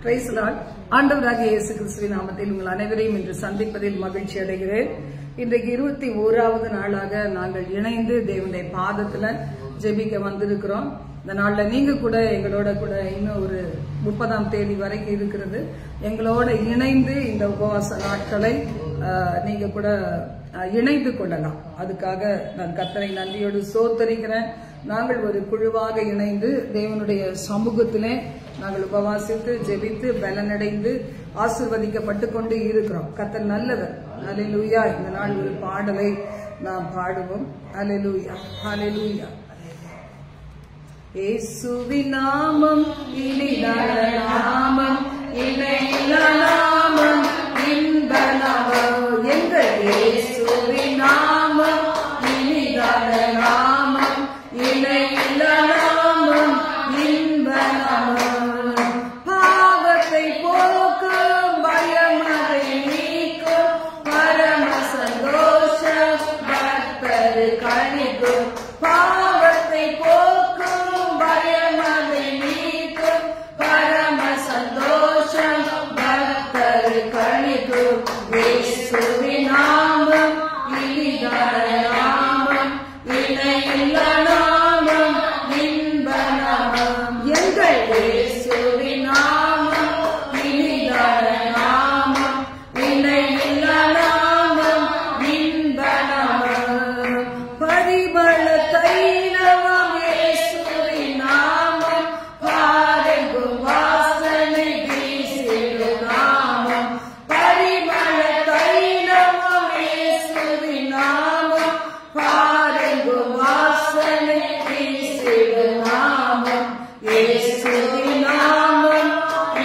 Price Lord. ஆண்டவராகிய இயேசு கிறிஸ்துவின் நாமத்தில் உங்கள் அனைவரையும் இன்று சந்திப்பதில் மகிழ்ச்சி அடைகிறேன். இன்றைக்கு 21வது நாளாக நாங்கள் இணைந்து தேவனுடைய பாதத்துல ஜெபிக்க வந்திருக்கிறோம். இந்த நாள்ல நீங்க கூட எங்களோட கூட இன்னும் ஒரு 30ஆம் தேதி வரைக்கும் இருக்கிறது. எங்களோட இணைந்து இந்த உபவாச நாட்களை நீங்க கூட இணைந்து கொள்ளலாம். அதுக்காக நான் கர்த்தரை நன்றியோடு ஸ்தோத்திரிக்கிறேன். நாங்கள் ஒரு குழுவாக இணைந்து தேவனுடைய சமூகத்திலே நாங்கள் உபவாசித்து ஜெபித்து பலனடைந்து ஆசீர்வதிக்கப்பட்டு கொண்டு இருக்கிறோம். கர்த்தர் நல்லவர். ஹல்லேலூயா. இந்த நாள் ஒரு பாடலை நாம் பாடுவோம். ஹல்லேலூயா, ஹல்லேலூயா. இயேசுவின் நாமம் இனிதான நாமம், இணையில்லா நாமம், இன்ப நாமம். எங்கள் இயேசுவின் நாமம் இனிதான நாமம், இணையில்லா நாமம், இன்ப நாமம். பாவத்தை போக்கும், பயமதை நீக்கும், பரம சந்தோஷம் பக்தரு கணிக்கும். பாவத்தை போக்கும், பயமதை நீக்கும், பரம சந்தோஷம் பக்தரு கணிக்கும். இயேசுவின் நாமம் இனிதான நாமம், இணையில்லா நாமம், இன்ப நாமம். எங்கள் இயேசுவின் நாமம் இனிதான நாமம், இணையில்லா நாமம், இன்ப நாமம். பரிமள தைலமாம் இயேசுவின் நாமம், பாரெங்கும் வாசனை வீசிடும் நாமம். பரிமள தைலமாம் இயேசுவின் நாமம், பாரெங்கும் வாசனை வீசிடும் நாமம். இயேசுவின் நாமம்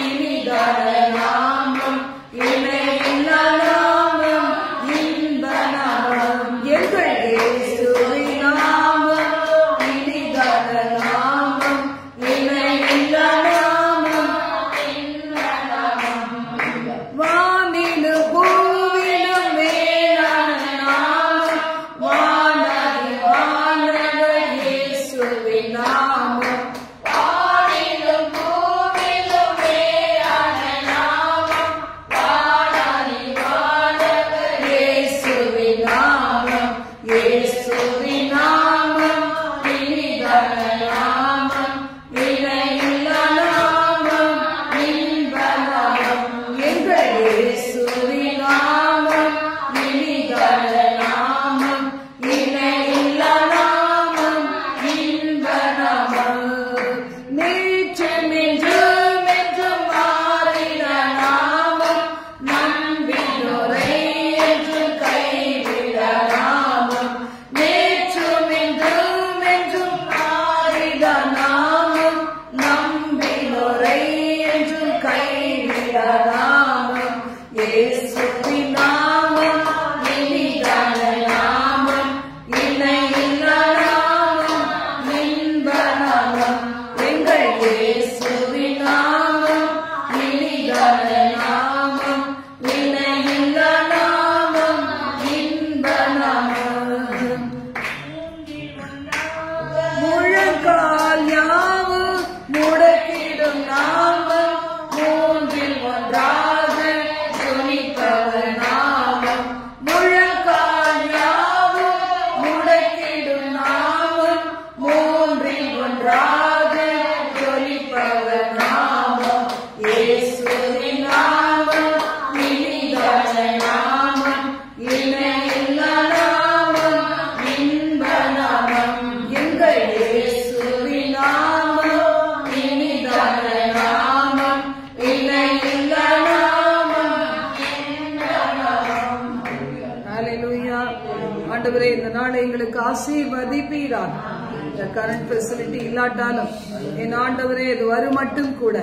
இனிதான நாமம், இணையில்லா நாமம், இன்ப நாமம். எங்கள் இயேசுவின் நாமம் இனிதான நாமம், இணையில்லா நாமம், இன்ப நாமம். வானிலும் பூவிலும் மேலான நாமம், வானாதி வானவர் இயேசுவின் நாமம். வானிலும் பூவிலும் மேலான நாமம், வானாதி வானவர் இயேசுவின் நாமம். இயேசுவின் நாமம் இனிதான நாமம், இணையில்லா நாமம், இன்ப நாமம். எங்கள் இயேசுவின் நாமம் இனிதான நாமம், இணையில்லா நாமம், இன்ப நாமம். நேற்றும் இன்றும் என்றும் மாறிட நாமம், நம்பினோரை என்றும் கைவிட நாமம். நேற்றும் இன்றும் என்றும் மாறிட நாமம், நம்பினோரை என்றும் கைவிட நாமம். இயேசுவின் நாமம் இனிதான நாமம், இணையில்லா நாமம், இன்ப நாமம். எங்கள் இயேசுவின் நாமம் இனிதான நாமம், இணையில்லா நாமம், இன்ப நாமம். முழங்கால் யாவும் முடக்கிடும் நாமம், மூன்றில் ஒன்றாக துணிப்பவர் நாமம். முழங்கால் யாவும் முடக்கிடும் நாமம், மூன்றில் ஒன்றாக துணிப்பவர் நாமம். இயேசுவின் நாமம் இனிதான நாமம், இணையில்லா நாமம், இன்ப நாமம். எங்கள் இயேசுவின் நாமம் இனிதான நாமம், இணையில்லா நாமம், இன்ப நாமம். ஹல்லேலூயா. ஆண்டவரே, இந்த நாளை எங்களுக்கு ஆசீர்வதிப்பீராக. இந்த கரண்ட் ஃபெசிலிட்டி இல்லாட்டாலும் என் ஆண்டவரே, இது வரும் மட்டும் கூட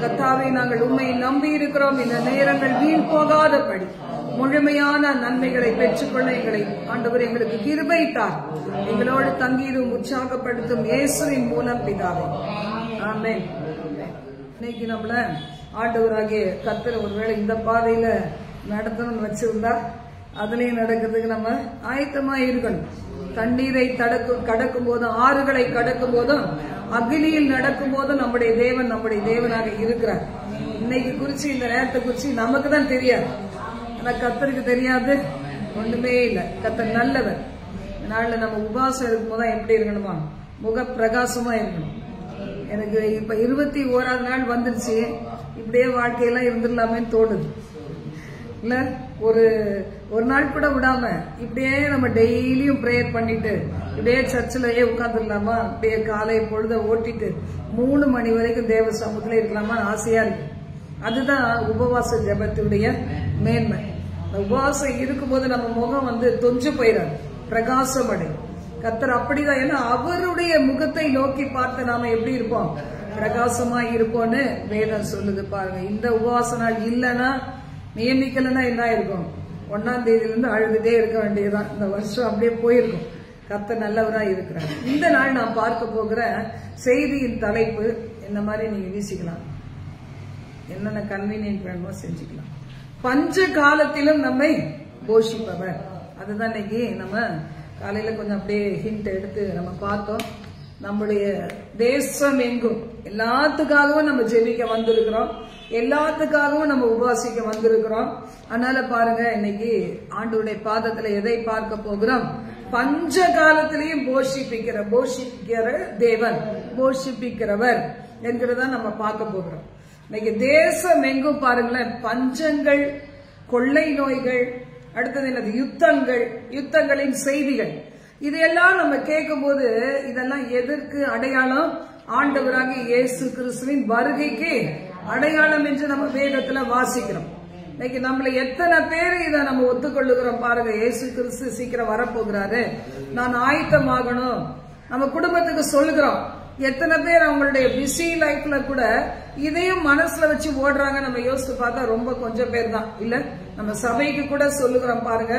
கர்த்தாவே, நாங்கள் உம்மை நம்பி இருக்கிறோம். இந்த நேரங்கள் வீண் போகாதபடி முழுமையான நன்மைகளை பெற்றுக்கொள்ள எங்களை ஆண்டவர் எங்களுக்கு கிருபை தார். எங்களோடு தங்கியிரும் உற்சாகப்படுத்தும் இயேசுவின் மூலம் பிதாவே, ஆமென். இன்னைக்கு நம்மள ஆண்டவராகிய கர்த்தர் ஒருவேளை இந்த பாதையில நடத்தணும்னு வச்சிருந்தா அதுலயும் நடக்கிறதுக்கு நம்ம ஆயத்தமா இருக்கணும். தண்ணீரை கடக்கும் போதும், ஆறுகளை கடக்கும் போதும், அக்னியில் நடக்கும் போதும் நம்முடைய தேவனாக இருக்கிறார். இன்னைக்கு குறிச்சு இந்த நேரத்தை குறிச்சு நமக்கு தான் தெரியாது, ஆனா கர்த்தருக்கு தெரியாது ஒண்ணுமே இல்லை. கர்த்தர் நல்லவர். நாள்ல நம்ம உபவாசம் இருக்கும்போது எப்படி இருக்கணுமா, முக பிரகாசமா இருக்கணும். எனக்கு இப்ப 21ஆவது நாள் வந்துருச்சு, இப்படியே வாழ்க்கையெல்லாம் இருந்துடலாமேன்னு தோணுது இல்ல. ஒரு நாள் கூட விடாம இப்படியே நம்ம டெய்லியும் பிரேயர் பண்ணிட்டு இப்படியே சர்ச்சிலேயே உட்காந்துடலாமா, அப்படியே காலை பொழுத ஓட்டிட்டு 3 மணி வரைக்கும் தேவ சமூகத்துல இருக்கலாமா ஆசையா இருக்கு. அதுதான் உபவாச ஜெபத்துடைய மேன்மை. உபவாசம் இருக்கும்போது நம்ம முகம் தொஞ்சு போயிடாது, பிரகாசம் அடையும். கர்த்தர் அப்படிதான். ஏன்னா அவருடைய முகத்தை நோக்கி பார்த்து நாம எப்படி இருப்போம், பிரகாசமா இருப்போம்னு வேதம் சொல்லுது பாருங்க. இந்த உபவாச நாள் இல்லைன்னா, நியமிக்கலன்னா என்ன இருக்கும், 1ஆம் தேதியிலிருந்து அழுதுட்டே இருக்க வேண்டியதுதான். இந்த வருஷம் அப்படியே போயிருக்கும். கர்த்தர் நல்லவரா இருக்கிறார். இந்த நாள் நான் பார்க்க போகிற செய்தியின் தலைப்பு இந்த மாதிரி நீங்க வீசிக்கலாம், என்னென்ன கன்வீனியன்ட் வேணுமோ செஞ்சுக்கலாம். பஞ்ச காலத்திலும் நம்மை போஷிப்பவர். அதுதான் இன்னைக்கு நம்ம காலையில கொஞ்சம் அப்படியே ஹிண்ட் எடுத்து நம்ம பார்த்தோம். நம்முடைய தேசம் எங்கும் எல்லாத்துக்காகவும் நம்ம ஜெபிக்க வந்திருக்கிறோம், எல்லாத்துக்காகவும் நம்ம உபாசிக்க வந்திருக்கிறோம். அதனால பாருங்க, இன்னைக்கு ஆண்டவருடைய பாதத்துல எதை பார்க்க போகிறோம், பஞ்ச காலத்திலையும் போஷிப்பிக்கிற தேவன், போஷிப்பிக்கிறவர் என்கிறத நம்ம பார்க்க போகிறோம். இன்னைக்கு தேசம் எங்கும் பாருங்களேன், பஞ்சங்கள், கொள்ளை நோய்கள், அடுத்தது என்னது, யுத்தங்களின் செய்திகள். இதையெல்லாம் நம்ம கேட்கும் போது இதெல்லாம் எதற்கு அடையாளம், ஆண்டவராக இயேசு கிறிஸ்துவின் வருகைக்கு அடையாளம் என்று நம்ம வேதத்துல வாசிக்கிறோம். இன்னைக்கு நம்மள எத்தனை பேர் இதை நம்ம ஒத்துக்கொள்ளுகிறோம் பாருங்க. இயேசு கிறிஸ்து சீக்கிரம் வரப்போகிறாரு, நான் ஆயத்தமாகணும், நம்ம குடும்பத்துக்கு சொல்லுகிறோம். எத்தனை பேர் அவங்களுடைய பிஸி லைஃப்ல கூட இதையும் மனசுல வச்சு ஓடுறாங்க. நம்ம யோசித்து பார்த்தா ரொம்ப கொஞ்சம் பேர் தான் இல்ல. நம்ம சபைக்கு கூட சொல்லுகிறோம் பாருங்க,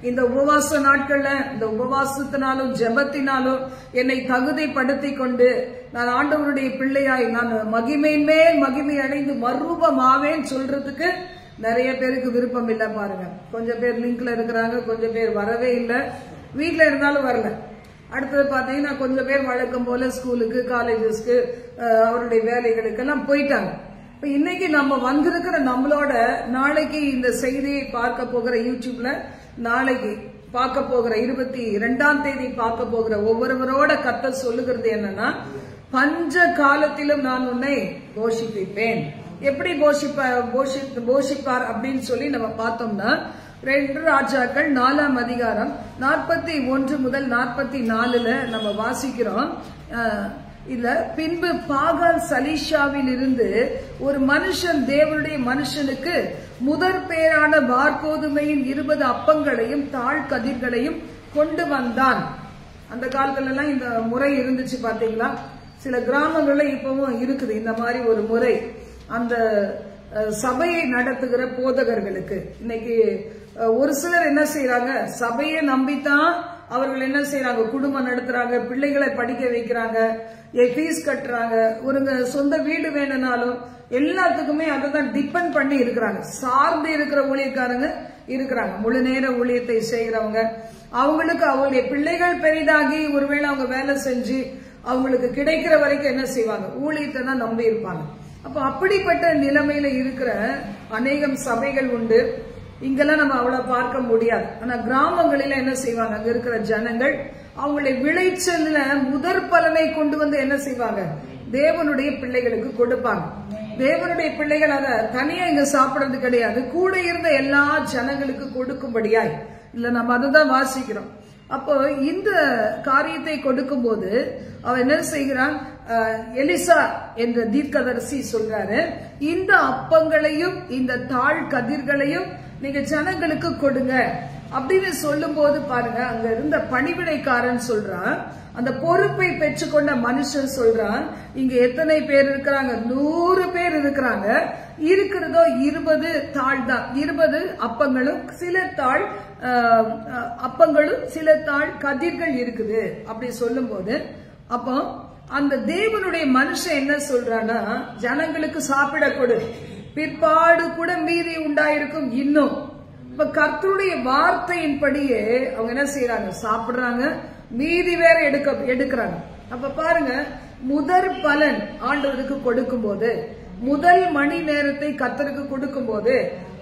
இந்த உபவாச நாட்கள்ல, இந்த உபவாசத்தினாலும் ஜெபத்தினாலும் என்னை தகுதிப்படுத்தி கொண்டு நான் ஆண்டவருடைய பிள்ளையாய் நான் மகிமையின் மேல் மகிமை அடைந்து மறுரூபமாவேன் சொல்றதுக்கு நிறைய பேருக்கு விருப்பம் இல்ல பாருங்க. கொஞ்சம் பேர் லிங்க்ல இருக்கிறாங்க, கொஞ்சம் பேர் வரவே இல்லை, வீட்டுல இருந்தாலும் வரல. அடுத்தது பாத்தீங்கன்னா கொஞ்சம் பேர் வழக்கம் போல ஸ்கூலுக்கு, காலேஜஸ்க்கு, அவருடைய வேலைகளுக்கு எல்லாம் போயிட்டாங்க. இப்ப இன்னைக்கு நம்ம வந்திருக்கிற நம்மளோட நாளைக்கு இந்த செய்தியை பார்க்க போகிற யூடியூப்ல நாளைக்கு பார்க்க போகிற 22ஆம் தேதி பார்க்க போகிற ஒவ்வொருவரோட கர்த்தர் சொல்லுகிறது என்னன்னா, பஞ்ச காலத்திலும் நான் உன்னை போஷிப்பிப்பேன். எப்படி போஷிப்பார் அப்படின்னு சொல்லி நம்ம பார்த்தோம்னா, 2 ராஜாக்கள் 4ஆம் அதிகாரம் 41 முதல் 44 நம்ம வாசிக்கிறோம். இல்ல, பின்பு பாகால் சலீஷாவில் இருந்து ஒரு மனுஷன் தேவனுடைய மனுஷனுக்கு முதற் பேரான வார்கோதுமையின் 20 அப்பங்களையும் தாழ் கதிர்களையும் கொண்டு வந்தான். அந்த காலத்துல எல்லாம் இந்த முறை இருந்துச்சு பாத்தீங்களா. சில கிராமங்கள்ல இப்பவும் இருக்குது இந்த மாதிரி ஒரு முறை. அந்த சபையை நடத்துகிற போதகர்களுக்கு இன்னைக்கு ஒரு சிலர் என்ன செய்யறாங்க, சபையை நம்பித்தான் அவர்கள் என்ன செய்யறாங்க, குடும்பம் நடத்துறாங்க, பிள்ளைகளை படிக்க வைக்கிறாங்க, ஃபீஸ் கட்டுறாங்க, ஒரு சொந்த வீடு வேணும்னாலும் எல்லாத்துக்குமே அதை தான் டிபெண்ட் பண்ணி இருக்கிறாங்க. சார்ந்து இருக்கிற ஊழியக்காரங்க இருக்கிறாங்க, முழு நேர ஊழியத்தை செய்கிறவங்க. அவங்களுக்கு அவங்களுடைய பிள்ளைகள் பெரிதாகி ஒருவேளை அவங்க வேலை செஞ்சு அவங்களுக்கு கிடைக்கிற வரைக்கும் என்ன செய்வாங்க, ஊழியத்தை தான் நம்பி இருப்பாங்க. அப்ப அப்படிப்பட்ட நிலைமையில இருக்கிற அநேகம் சபைகள் உண்டு. இங்கெல்லாம் நம்ம அவ்வளவு பார்க்க முடியாது. ஆனா கிராமங்களில என்ன செய்வாங்க, அங்க இருக்கிற ஜனங்கள் அவங்களுடைய விளைச்சல்ல முதற் பலனை கொண்டு வந்து என்ன செய்வாங்க, தேவனுடைய பிள்ளைகளுக்கு கொடுப்பாங்க. தேவனுடைய பிள்ளைகள் அதை தனியா இங்க சாப்பிடுறது கிடையாது, கூட இருந்த எல்லா ஜனங்களுக்கு கொடுக்கும்படியாய் இல்ல, நம்ம அதை தான் வாசிக்கிறோம். அப்போ இந்த காரியத்தை கொடுக்கும் போது அவன் என்ன செய்கிறான், எலிசா என்ற தீர்க்கதரிசி சொல்றாரு, இந்த அப்பங்களையும் இந்த தாழ் கதிர்களையும் நீங்க ஜனங்களுக்கு கொடுங்க அப்படின்னு சொல்லும் போது பாருங்க, அங்க இருந்த பணிவிடைக்காரன் சொல்றான், அந்த பொறுப்பை பெற்றுக்கொண்ட மனுஷன் சொல்றான், இங்க எத்தனை பேர் இருக்கிறாங்க, 100 பேர் இருக்கிறாங்க, இருக்கிறதோ 20 தாழ் தான், 20 அப்பங்களும் சில தாழ் அப்பங்களும் சில தாழ் கதிர்கள் இருக்குது அப்படி சொல்லும் போது, அப்போ அந்த தேவனுடைய மனுஷன் என்ன சொல்றான்னா, ஜனங்களுக்கு சாப்பிட கொடு, பிற்பாடு கூட மீதி உண்டாயிருக்கும் இன்னும். இப்ப கர்த்தருடைய வார்த்தையின்படியே அவங்க என்ன செய்யறாங்க, சாப்பிடுறாங்க, மீதி வேற எடுக்கிறாங்க. அப்ப பாருங்க, முதற் பலன் ஆண்டவருக்கு கொடுக்கும் போது முதல் மணி நேரத்தை கர்த்தருக்கு கொடுக்கும் போது,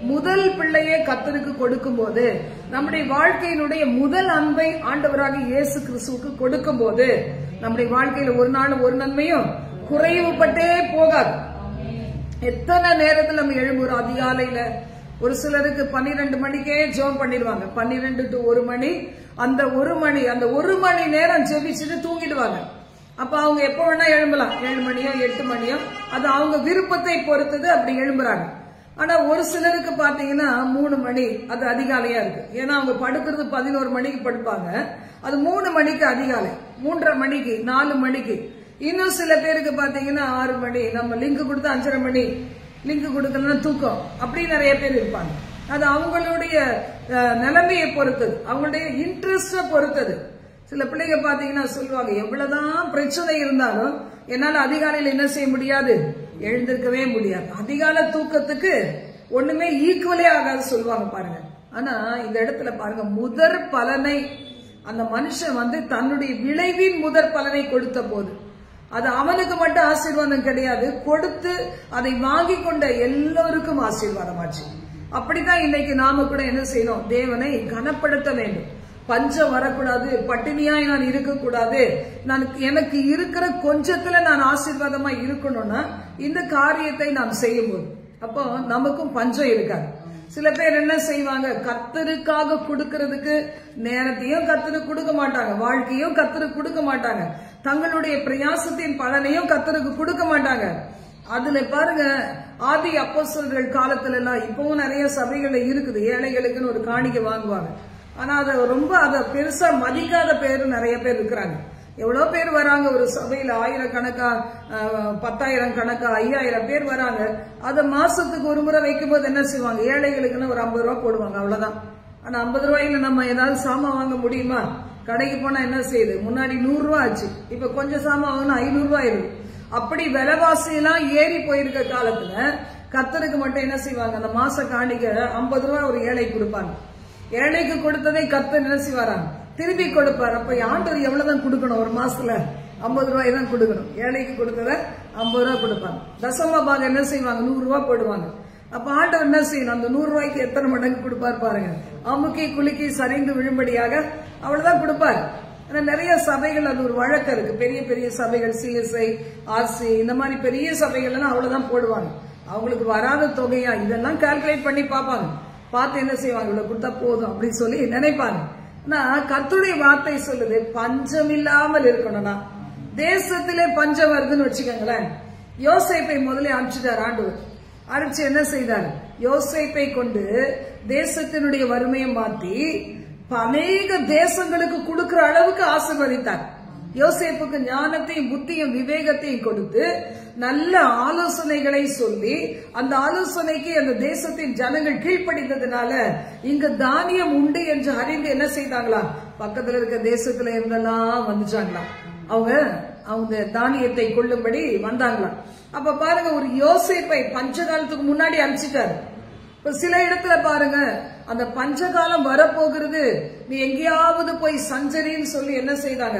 முதல் பிள்ளையை கர்த்தருக்கு கொடுக்கும் போது, நம்முடைய வாழ்க்கையினுடைய முதல் அன்பை ஆண்டவராக இயேசு கிறிஸ்துவுக்கு கொடுக்கும் போது, நம்முடைய வாழ்க்கையில ஒரு நாள் ஒரு நன்மையும் குறைவுபட்டே போகாது. எத்தனை நேரத்தில் நம்ம எழும்புறோம் அதிகாலையில. ஒரு சிலருக்கு 12 மணிக்கே ஜெபம் பண்ணிடுவாங்க. 12 to 1 மணி. அந்த ஒரு மணி நேரம் ஜெபிச்சுட்டு தூங்கிடுவாங்க. அப்ப அவங்க எப்ப வேணா எழும்பலாம். 7 மணியோ 8 மணியோ, அது அவங்க விருப்பத்தை பொறுத்தது. அப்படி எழும்புறாங்க. ஆனா ஒரு சிலருக்கு பாத்தீங்கன்னா 3 மணி அது அதிகாலையா இருக்கு. ஏன்னா அவங்க படுக்கிறது 11 மணிக்கு படுப்பாங்க. அது 3 மணிக்கு அதிகாலை, 3:30 மணிக்கு, 4 மணிக்கு. இன்னும் சில பேருக்கு பாத்தீங்கன்னா 6 மணி, நம்ம லிங்க் கொடுத்து 5:30 மணி, லிங்க் கொடுக்கலன்னா தூக்கம். அப்படி நிறைய பேர் இருப்பாங்க. அது அவங்களுடைய நிலைமையை பொறுத்தது, அவங்களுடைய இன்ட்ரெஸ்ட பொறுத்தது. சில பிள்ளைங்க பாத்தீங்கன்னா சொல்லுவாங்க, எவ்வளவுதான் பிரச்சனை இருந்தாலும் என்னால அதிகாலையில என்ன செய்ய முடியாது, எழுந்திருக்கவே முடியாது. அதிகாலை தூக்கத்துக்கு ஒண்ணுமே ஈக்குவலே ஆகாது சொல்லுவாங்க பாருங்க. ஆனா இந்த இடத்துல பாருங்க, முதற் பலனை அந்த மனுஷன் தன்னுடைய விளைவின் முதற் பலனை கொடுத்த போது, அது அவனுக்கு மட்டும் ஆசீர்வாதம் கிடையாது, கொடுத்து அதை வாங்கி கொண்ட எல்லோருக்கும் ஆசீர்வாதமாச்சு. அப்படிதான் இன்னைக்கு நாம கூட என்ன செய்யணும், தேவனை கனப்படுத்த வேண்டும். பஞ்சம் வரக்கூடாது, பட்டினியாய் நான் இருக்கக்கூடாது, எனக்கு இருக்கிற கொஞ்சத்துல நான் ஆசீர்வாதமா இருக்கணும்னா இந்த காரியத்தை நாம் செய்யும் போது அப்போ நமக்கும் பஞ்சம் இருக்காது. சில பேர் என்ன செய்வாங்க, கர்த்தருக்காக கொடுக்கறதுக்கு நேரத்தையும் கர்த்தருக்கு கொடுக்க மாட்டாங்க, வாழ்க்கையும் கர்த்தருக்கு கொடுக்க மாட்டாங்க, தங்களுடைய பிரயாசத்தின் பலனையும் கர்த்தருக்கு கொடுக்க மாட்டாங்க. அதுல பாருங்க, ஆதி அப்போஸ்தலர்கள் காலத்துல எல்லாம், இப்பவும் நிறைய சபைகள்ல இருக்குது, ஏழைகளுக்குன்னு ஒரு காணிக்கை வாங்குவாங்க. ஆனா அதை பெருசா மதிக்காத பேரு நிறைய பேர் இருக்கிறாங்க. எவ்வளவு பேர் வராங்க ஒரு சபையில, 1000 கணக்கா, 10,000 கணக்கா, 5000 பேர் வராங்க. அத மாசத்துக்கு ஒரு முறை வைக்கும் போது என்ன செய்வாங்க, ஏழைகளுக்குன்னு ஒரு 50 ரூபாய் போடுவாங்க, அவ்வளவுதான். ஆனா 50 ரூபாயில நம்ம ஏதாவது சாமான் வாங்க முடியுமா? கடைக்கு போனா என்ன செய்யுது, முன்னாடி 100 ரூபாய் ஆச்சு, இப்ப கொஞ்சம் சாமான் வாங்கினா 500 ரூபாய் இருக்கு. அப்படி விலைவாசி எல்லாம் ஏறி போயிருக்க காலத்துல கர்த்தருக்கு மட்டும் என்ன செய்வாங்க, அந்த மாச காணிக்கை 50 ரூபாய் ஒரு ஏழை கொடுப்பாங்க. ஏழைக்கு கொடுத்ததை கர்த்தர் என்ன செய்வாராம், திருப்பி கொடுப்பார். அப்ப ஆண்டவர் எவ்வளவுதான் கொடுக்கணும், ஒரு மாசத்துல 50 ரூபாய் தான் கொடுக்கணும். ஏழைக்கு கொடுத்தத 50 ரூபாய் கொடுப்பாங்க. தசம பாகம் என்ன செய்வாங்க, 100 ரூபாய் போடுவாங்க. அப்ப ஆண்டவர் என்ன செய்யணும், அந்த 100 ரூபாய்க்கு எத்தனை மடங்கு கொடுப்பார் பாருங்க. அமுக்கி குலுக்கி சரிந்து விழும்படியாக அவ்வளவுதான் கொடுப்பார். ஆனா நிறைய சபைகள் அது ஒரு வழக்கம் இருக்கு. பெரிய பெரிய சபைகள், CSI, RC, இந்த மாதிரி பெரிய சபைகள் எல்லாம் அவ்வளவுதான் போடுவாங்க. அவங்களுக்கு வராத தொகையா இதெல்லாம் கால்குலேட் பண்ணி பார்ப்பாங்க. பார்த்து என்ன செய்வாங்க, இவ்வளவு கொடுத்தா போதும் அப்படின்னு சொல்லி நினைப்பாங்க. ஆனா கர்த்தருடைய வார்த்தை சொல்லுது, பஞ்சம் இல்லாமல் இருக்கணும்னா, தேசத்திலே பஞ்சம் வருதுன்னு வச்சுக்கோங்களேன். யோசேப்பை முதல்ல அனுப்பிச்சிட்டார் ஆண்டவர். அனுப்பிச்சு என்ன செய்தார், யோசேப்பை கொண்டு தேசத்தினுடைய வறுமையை மாற்றி அநேக தேசங்களுக்கு கொடுக்கிற அளவுக்கு ஆசீர்வதித்தார். யோசேப்புக்கு ஞானத்தையும் புத்தியும் விவேகத்தையும் கொடுத்து நல்ல ஆலோசனைகளை சொல்லி, அந்த ஆலோசனைக்கு அந்த தேசத்தின் ஜனங்கள் கீழ்ப்படித்ததுனால இங்க தானியம் உண்டு என்று அறிந்து என்ன செய்தாங்களா, பக்கத்துல இருக்க தேசத்துல இருந்தெல்லாம் வந்துச்சாங்களாம். அவங்க தானியத்தை கொள்ளும்படி வந்தாங்களாம். அப்ப பாருங்க, ஒரு யோசேப்பை பஞ்சகாலத்துக்கு முன்னாடி அனுப்பிச்சிட்டாரு. இப்ப சில இடத்துல பாருங்க, அந்த பஞ்சகாலம் வரப்போகிறது, நீ எங்கேயாவது போய் சஞ்சரின்னு சொல்லி என்ன செய்தாங்க,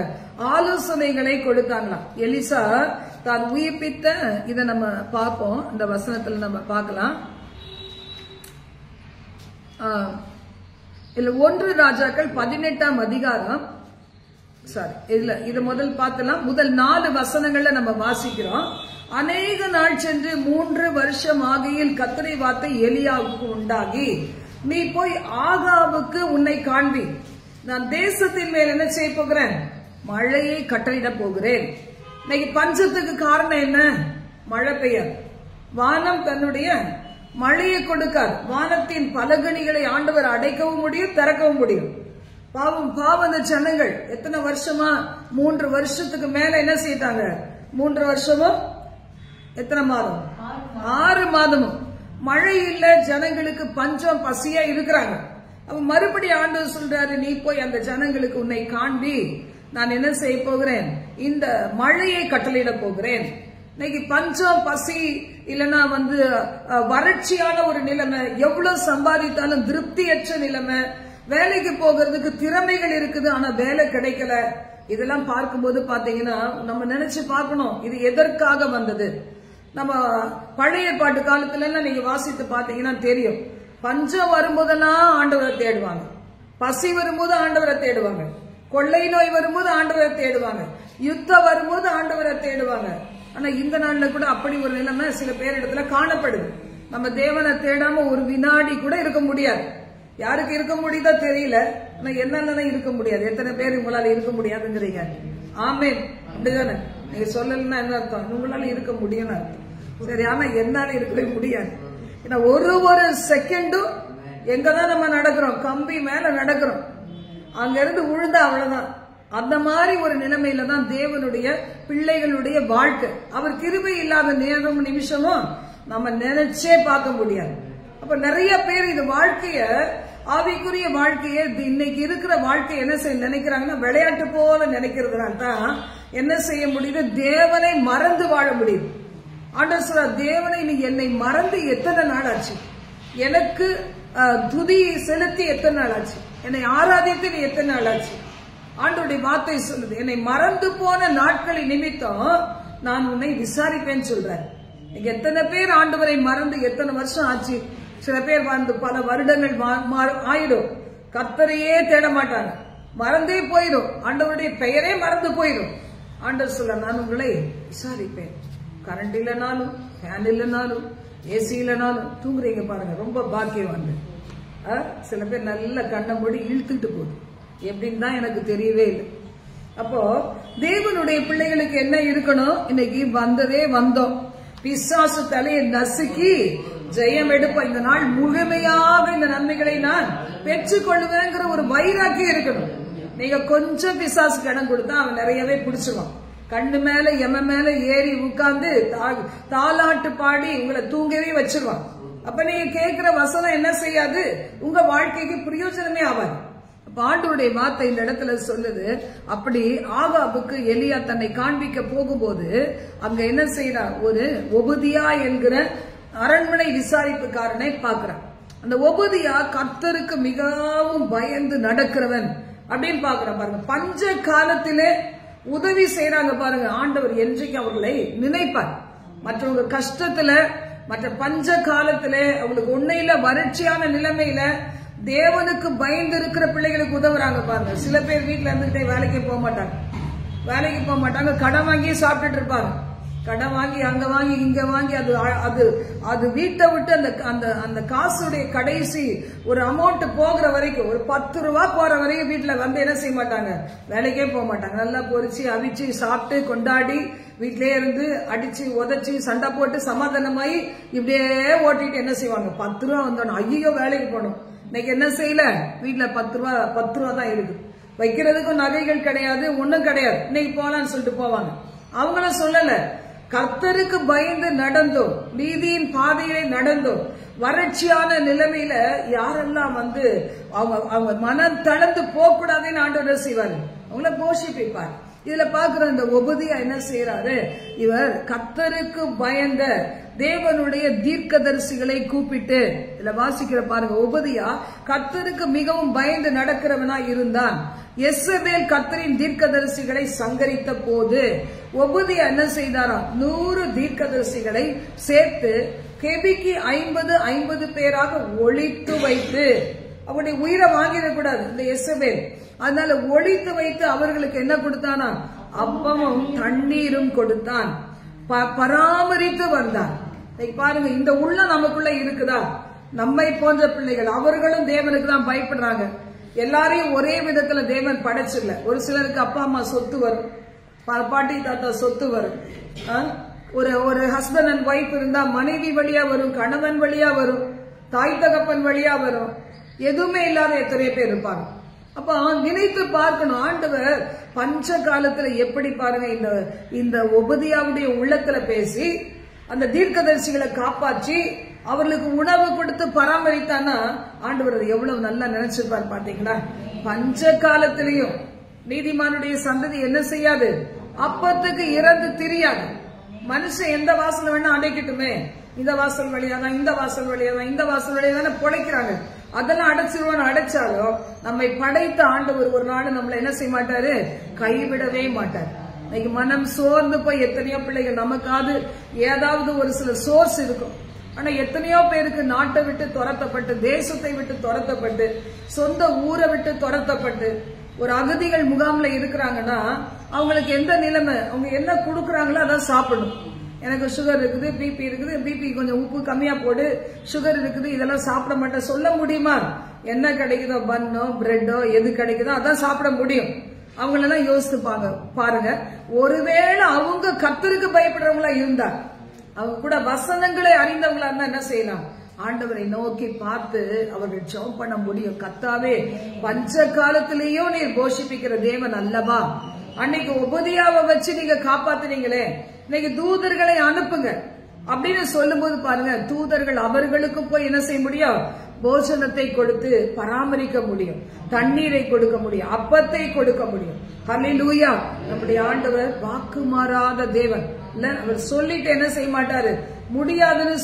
ஆலோசனைகளை கொடுத்தாங்களாம். எலிசா தான் உயிர்ப்பித்த, இதை நம்ம பார்ப்போம், இந்த வசனத்துல நம்ம பார்க்கலாம். இல்ல 1 ராஜாக்கள் 18ஆம் அதிகாரம், இது முதல் பார்த்தலாம். முதல் 4 வசனங்கள்ல நம்ம வாசிக்கிறோம். அநேக நாள் சென்று 3 வருஷம் ஆகையில் கர்த்தருடைய வார்த்தை எலியாவுக்கு உண்டாகி, நீ போய் ஆகாபுக்கு உன்னை காண்பி, நான் தேசத்தின் மேல் என்ன செய்ய போகிறேன், மழையை கட்டளையிட போகிறேன். இன்னைக்கு பஞ்சத்துக்கு காரணம் என்ன, மழை பெய்யாது. வானம் தன்னுடைய மழையை கொடுக்காது. வானத்தின் பலகணிகளை ஆண்டவர் அடைக்கவும் முடியும், திறக்கவும் முடியும். பாவம் அந்த ஜனங்கள் எத்தனை வருஷமா, 3 வருஷத்துக்கு மேல என்ன செய்தாங்க, 3 வருஷமும் எத்தனை மாதம், 6 மாதமும் மழை இல்ல, ஜனங்களுக்கு பஞ்சம் பசியா இருக்கிறாங்க. அப்ப மறுபடியும் ஆண்டவர் சொல்றாரு, நீ போய் அந்த ஜனங்களுக்கு உன்னை காண்பி, நான் என்ன செய்ய போகிறேன், இந்த மழையை கட்டளையிட போகிறேன். இன்னைக்கு பஞ்சம் பசி இல்லைன்னா வறட்சியான ஒரு நிலைமை, எவ்வளவு சம்பாதித்தாலும் திருப்தியற்ற நிலைமை, வேலைக்கு போகிறதுக்கு திறமைகள் இருக்குது ஆனா வேலை கிடைக்கல. இதெல்லாம் பார்க்கும்போது பாத்தீங்கன்னா நம்ம நினைச்சு பார்க்கணும், இது எதற்காக வந்தது. நம்ம பழைய பாட்டு காலத்துல எல்லாம் நீங்க வாசித்து பாத்தீங்கன்னா தெரியும். பஞ்சம் வரும்போதெல்லாம் ஆண்டவரை தேடுவாங்க, பசி வரும்போது ஆண்டவரை தேடுவாங்க, கொள்ளை நோய் வரும்போது ஆண்டவரை தேடுவாங்க, யுத்தம் வரும்போது ஆண்டவரை தேடுவாங்க. ஆனா இந்த நாள்ல கூட அப்படி ஒரு நிலைமை சில பேர் இடத்துல காணப்படுது. நம்ம தேவனை தேடாம ஒரு வினாடி கூட இருக்க முடியாது. யாருக்கு இருக்க முடியுதோ தெரியல, ஆனா என்னால இருக்க முடியாது. எத்தனை பேர் உங்களால இருக்க முடியாதுங்கிறீங்க? ஆமென். அப்படிதானே? நீங்க சொல்லலன்னா என்ன அர்த்தம்? உங்களால இருக்க முடியும்னு அர்த்தம். சரி, ஆனா என்னால இருக்கவே முடியாது. ஏன்னா ஒரு செகண்டும் எங்கதான் நம்ம நடக்கிறோம், கம்பி மேல நடக்கிறோம், அங்க இருந்து விழுந்தா அவ்வளவுதான். அந்த மாதிரி ஒரு நிலைமையில தான் தேவனுடைய பிள்ளைகளுடைய வாழ்க்கை. அவர் கிருபை இல்லாத நேரம் நிமிஷமும் நம்ம நினைச்சே பார்க்க முடியாது. அப்ப நிறைய பேர் இது வாழ்க்கைய, ஆவிக்குரிய வாழ்க்கைய, இன்னைக்கு இருக்கிற வாழ்க்கையை என்ன செய்ய நினைக்கிறாங்கன்னா விளையாட்டு போல நினைக்கிறதுனால தான் என்ன செய்ய முடியுது, தேவனை மறந்து வாழ முடியுது. ஆண்டவர் சொல்றார், தேவனை நீ என்னை மறந்து எத்தனை நாள் ஆச்சு, எனக்கு துதி செலுத்தி எத்தனை நாள் ஆச்சு, என்னை ஆராதித்து நீ எத்தனை நாள் ஆச்சு. ஆண்டவருடைய வார்த்தை சொல்லுது, என்னை மறந்து போன நாட்களின் நிமித்தம் நான் உன்னை விசாரிப்பேன்னு சொல்றாரு. எத்தனை பேர் ஆண்டவரை மறந்து எத்தனை வருஷம் ஆச்சு? சில பேர் வந்து பல வருடங்கள் ஆயிடும், கர்த்தரையே தேட மாட்டாங்க, மறந்தே போயிடும், ஆண்டவருடைய பெயரே மறந்து போயிடும். ஆண்டவர் சொல்ல, நான் உங்களை விசாரிப்பேன். கரண்ட் இல்லைனாலும், ஃபேன் இல்லைனாலும், ஏசி இல்லைனாலும் தூங்குறீங்க பாருங்க, ரொம்ப பாக்கியம் வந்து. சில பேர் நல்ல கண்ணை மூடி இழுத்துட்டு போகுது, எப்படின்னு தான் எனக்கு தெரியவே இல்லை. அப்போ தேவனுடைய பிள்ளைகளுக்கு என்ன இருக்கணும்? இன்னைக்கு வந்ததே வந்தோம், பிசாசு தலையை நசுக்கி ஜெயம் எடுப்போம். இந்த நாள் முழுமையாக இந்த நன்மைகளை நான் பெற்றுக்கொள்வேங்கிற ஒரு வைராக்கியம் இருக்கணும். நீங்க கொஞ்சம் பிசாசு கடன் கொடுத்தா அவன் நிறையவே பிடிச்சுவான். கண்ணு மேல எம மேல ஏறி உட்கார்ந்து தாலாட்டு பாடி உங்களை தூங்கவே வச்சிருவான். அப்ப நீங்க கேட்கிற வசனம் என்ன செய்யாது, உங்க வாழ்க்கைக்கு பிரயோஜனமே ஆகாது. ஆண்டவருடைய வார்த்தை இந்த இடத்துல சொல்லுது, அப்படி ஆகாபுக்கு எலியா தன்னை காண்பிக்க போகும்போது அங்க என்ன செய்யறார், ஒரு ஒபதியா என்கிற அரண்மனை விசாரிப்புக்காரனை பார்க்கிறான். அந்த ஒபதியா கர்த்தருக்கு மிகவும் பயந்து நடக்கிறவன் அப்படின்னு பாக்குறான் பாருங்க. பஞ்ச காலத்திலே உதவி செய்யறாங்க பாருங்க. ஆண்டவர் என்றைக்கு அவர்களை நினைப்பார். மற்றவங்க கஷ்டத்துல, மற்ற பஞ்ச காலத்துல, அவங்களுக்கு உண்மையில வறட்சியான நிலைமையில தேவனுக்கு பயந்து இருக்கிற பிள்ளைகளுக்கு உதவுறாங்க பாருங்க. சில பேர் வீட்டுல இருந்துகிட்டே வேலைக்கு போக மாட்டாங்க, கடன் வாங்கி சாப்பிட்டுட்டு இருப்பாங்க. கடன் வாங்கி அங்க வாங்கி இங்க வாங்கி அது வீட்டை விட்டு அந்த காசுடைய கடைசி ஒரு அமௌண்ட் போகிற வரைக்கும், ஒரு 10 ரூபா போற வரைக்கும் வீட்டுல வந்து என்ன செய்ய மாட்டாங்க, வேலைக்கே போக மாட்டாங்க. நல்லா பொரிச்சு அவிச்சு சாப்பிட்டு கொண்டாடி வீட்டிலே இருந்து அடிச்சு உதச்சு சண்டை போட்டு சமாதானமாயி இப்படியே ஓட்டிட்டு என்ன செய்வாங்க, 10 ரூபா வந்தோம் ஐயோ வேலைக்கு போனோம். இன்னைக்கு என்ன செய்யல, வீட்டுல 10 ரூபா தான் இருக்கு, வைக்கிறதுக்கும் நகைகள் கிடையாது, ஒண்ணும் கிடையாது. இன்னைக்கு போலான்னு சொல்லிட்டு போவாங்க. அவங்களும் சொல்லல, கர்த்தருக்கு பயந்து நடந்தோம், நீதியின் பாதையிலே நடந்தோம். வறட்சியான நிலைமையில யாரெல்லாம் வந்து அவங்க மனம் தளர்ந்து போக கூடாதுன்னு ஆண்டவர் செய்வாரு, அவங்கள போஷிப்பார். இதுல பாக்குற இந்த ஒபதியா என்ன செய்யறாரு, இவர் கர்த்தருக்கு பயந்த தேவனுடைய தீர்க்கதரிசிகளை கூப்பிட்டு, இதுல வாசிக்கிற பாருங்க, ஒபதியா கர்த்தருக்கு மிகவும் பயந்து நடக்கிறவனா இருந்தான். யெசபேல் கர்த்தரின் தீர்க்கதரிசிகளை சங்கரித்த போது ஒபதியா என்ன செய்தாராம், 100 தீர்க்கதரிசிகளை சேர்த்து கெபிக்கு 50 பேராக ஒளித்து வைத்து, அவருடைய உயிரை வாங்கிடக்கூடாது இந்த யெசபேல், அதனால ஒளித்து வைத்து அவர்களுக்கு என்ன கொடுத்தானா, அப்பமும் தண்ணீரும் கொடுத்தான், பராமரித்து வந்தான். பாருங்க, இந்த உள்ள நமக்குள்ள இருக்குதா? நம்மை போன்ற பிள்ளைகள், அவர்களும் தேவனுக்கு தான் பயப்படுறாங்க. எல்லாரையும் ஒரே விதத்துல தேவன் படைச்சிடல. ஒரு சிலருக்கு அப்பா அம்மா சொத்து வரும், பாட்டி தாத்தா சொத்து வரும். ஒரு ஹஸ்பண்ட் அண்ட் ஒய்ஃப் இருந்தா மனைவி வழியா வரும், கணவன் வழியா வரும், தாய் தகப்பன் வழியா வரும். எதுவுமே இல்லாத எத்தனை பேர் இருப்பாங்க. அப்ப நினைத்து பார்க்கணும், ஆண்டவர் பஞ்ச காலத்துல எப்படி பாருங்க இந்த ஒபதியாவுடைய உள்ளத்துல பேசி அந்த தீர்க்கதரிசிகளை காப்பாற்றி அவர்களுக்கு உணவு கொடுத்து பராமரித்தானா ஆண்டவர் எவ்வளவு நல்லா நினைச்சிருப்பார் பாத்தீங்களா. பஞ்ச காலத்திலையும் நீதிமானுடைய சந்ததி என்ன செய்யாது, அப்பத்துக்கு இறந்து திரியாது. மனுஷன் எந்த வாசல் வேணா அடைக்கட்டுமே, இந்த வாசல் வழியாதான், இந்த வாசல் வழியாதான், இந்த வாசல் வழியாதான் பொழைக்கிறாங்க. அதெல்லாம் அடைச்சிருவான்னு அடைச்சாலும் நம்மை படைத்த ஆண்டவர் ஒரு நாள் நம்மளை என்ன செய்ய மாட்டாரு, கைவிடவே மாட்டார். இன்னைக்கு மனம் சோர்ந்து போய் எத்தனையோ பிள்ளைகள், நமக்காவது ஏதாவது ஒரு சில சோர்ஸ் இருக்கும். ஆனா எத்தனையோ பேருக்கு நாட்டை விட்டு துரத்தப்பட்டு, தேசத்தை விட்டு துரத்தப்பட்டு, சொந்த ஊரை விட்டு துரத்தப்பட்டு ஒரு அகதிகள் முகாம்ல இருக்கிறாங்கன்னா அவங்களுக்கு எந்த நிலைமை, அவங்க என்ன கொடுக்குறாங்களோ அதான் சாப்பிடணும். எனக்கு சுகர் இருக்குது, பிபி இருக்குது, பிபி கொஞ்சம் உப்பு கம்மியா போடு, சுகர் இருக்குது, இதெல்லாம் சாப்பிட மாட்டேன் சொல்ல முடியுமா? என்ன கிடைக்குதோ, பன்னோ பிரெட்டோ எது கிடைக்குதோ அதான் சாப்பிட முடியும். அவங்களெல்லாம் யோசித்துப்பாங்க பாருங்க. ஒருவேளை அவங்க கர்த்தருக்கு பயப்படுறவங்களா இருந்தா, அவங்க கூட வசனங்களை அறிந்தவங்களா இருந்தா என்ன செய்யலாம்? ஆண்டவரை நோக்கி பார்த்து அவர்கள் ஜெபம் பண்ண முடியும். கர்த்தாவே, பஞ்ச காலத்திலேயும் நீர் போஷிப்பிக்கிற தேவன் அல்லவா? அன்னைக்கு உபதியாவை வச்சு நீங்க காப்பாத்துனீங்களே, இன்னைக்கு தூதர்களை அனுப்புங்க அப்படின்னு சொல்லும் போது பாருங்க, தூதர்கள் அவர்களுக்கு போய் என்ன செய்ய முடியும்? போஜனத்தை கொடுத்து பராமரிக்க முடியும், தண்ணீரை கொடுக்க முடியும், அப்பத்தை கொடுக்க முடியும். ஹல்லேலூயா! நம்முடைய ஆண்டவர் வாக்கு மாறாத தேவன் இல்ல. அவர் சொல்லிட்டு என்ன செய்ய மாட்டாரு? முடியாதுன்னு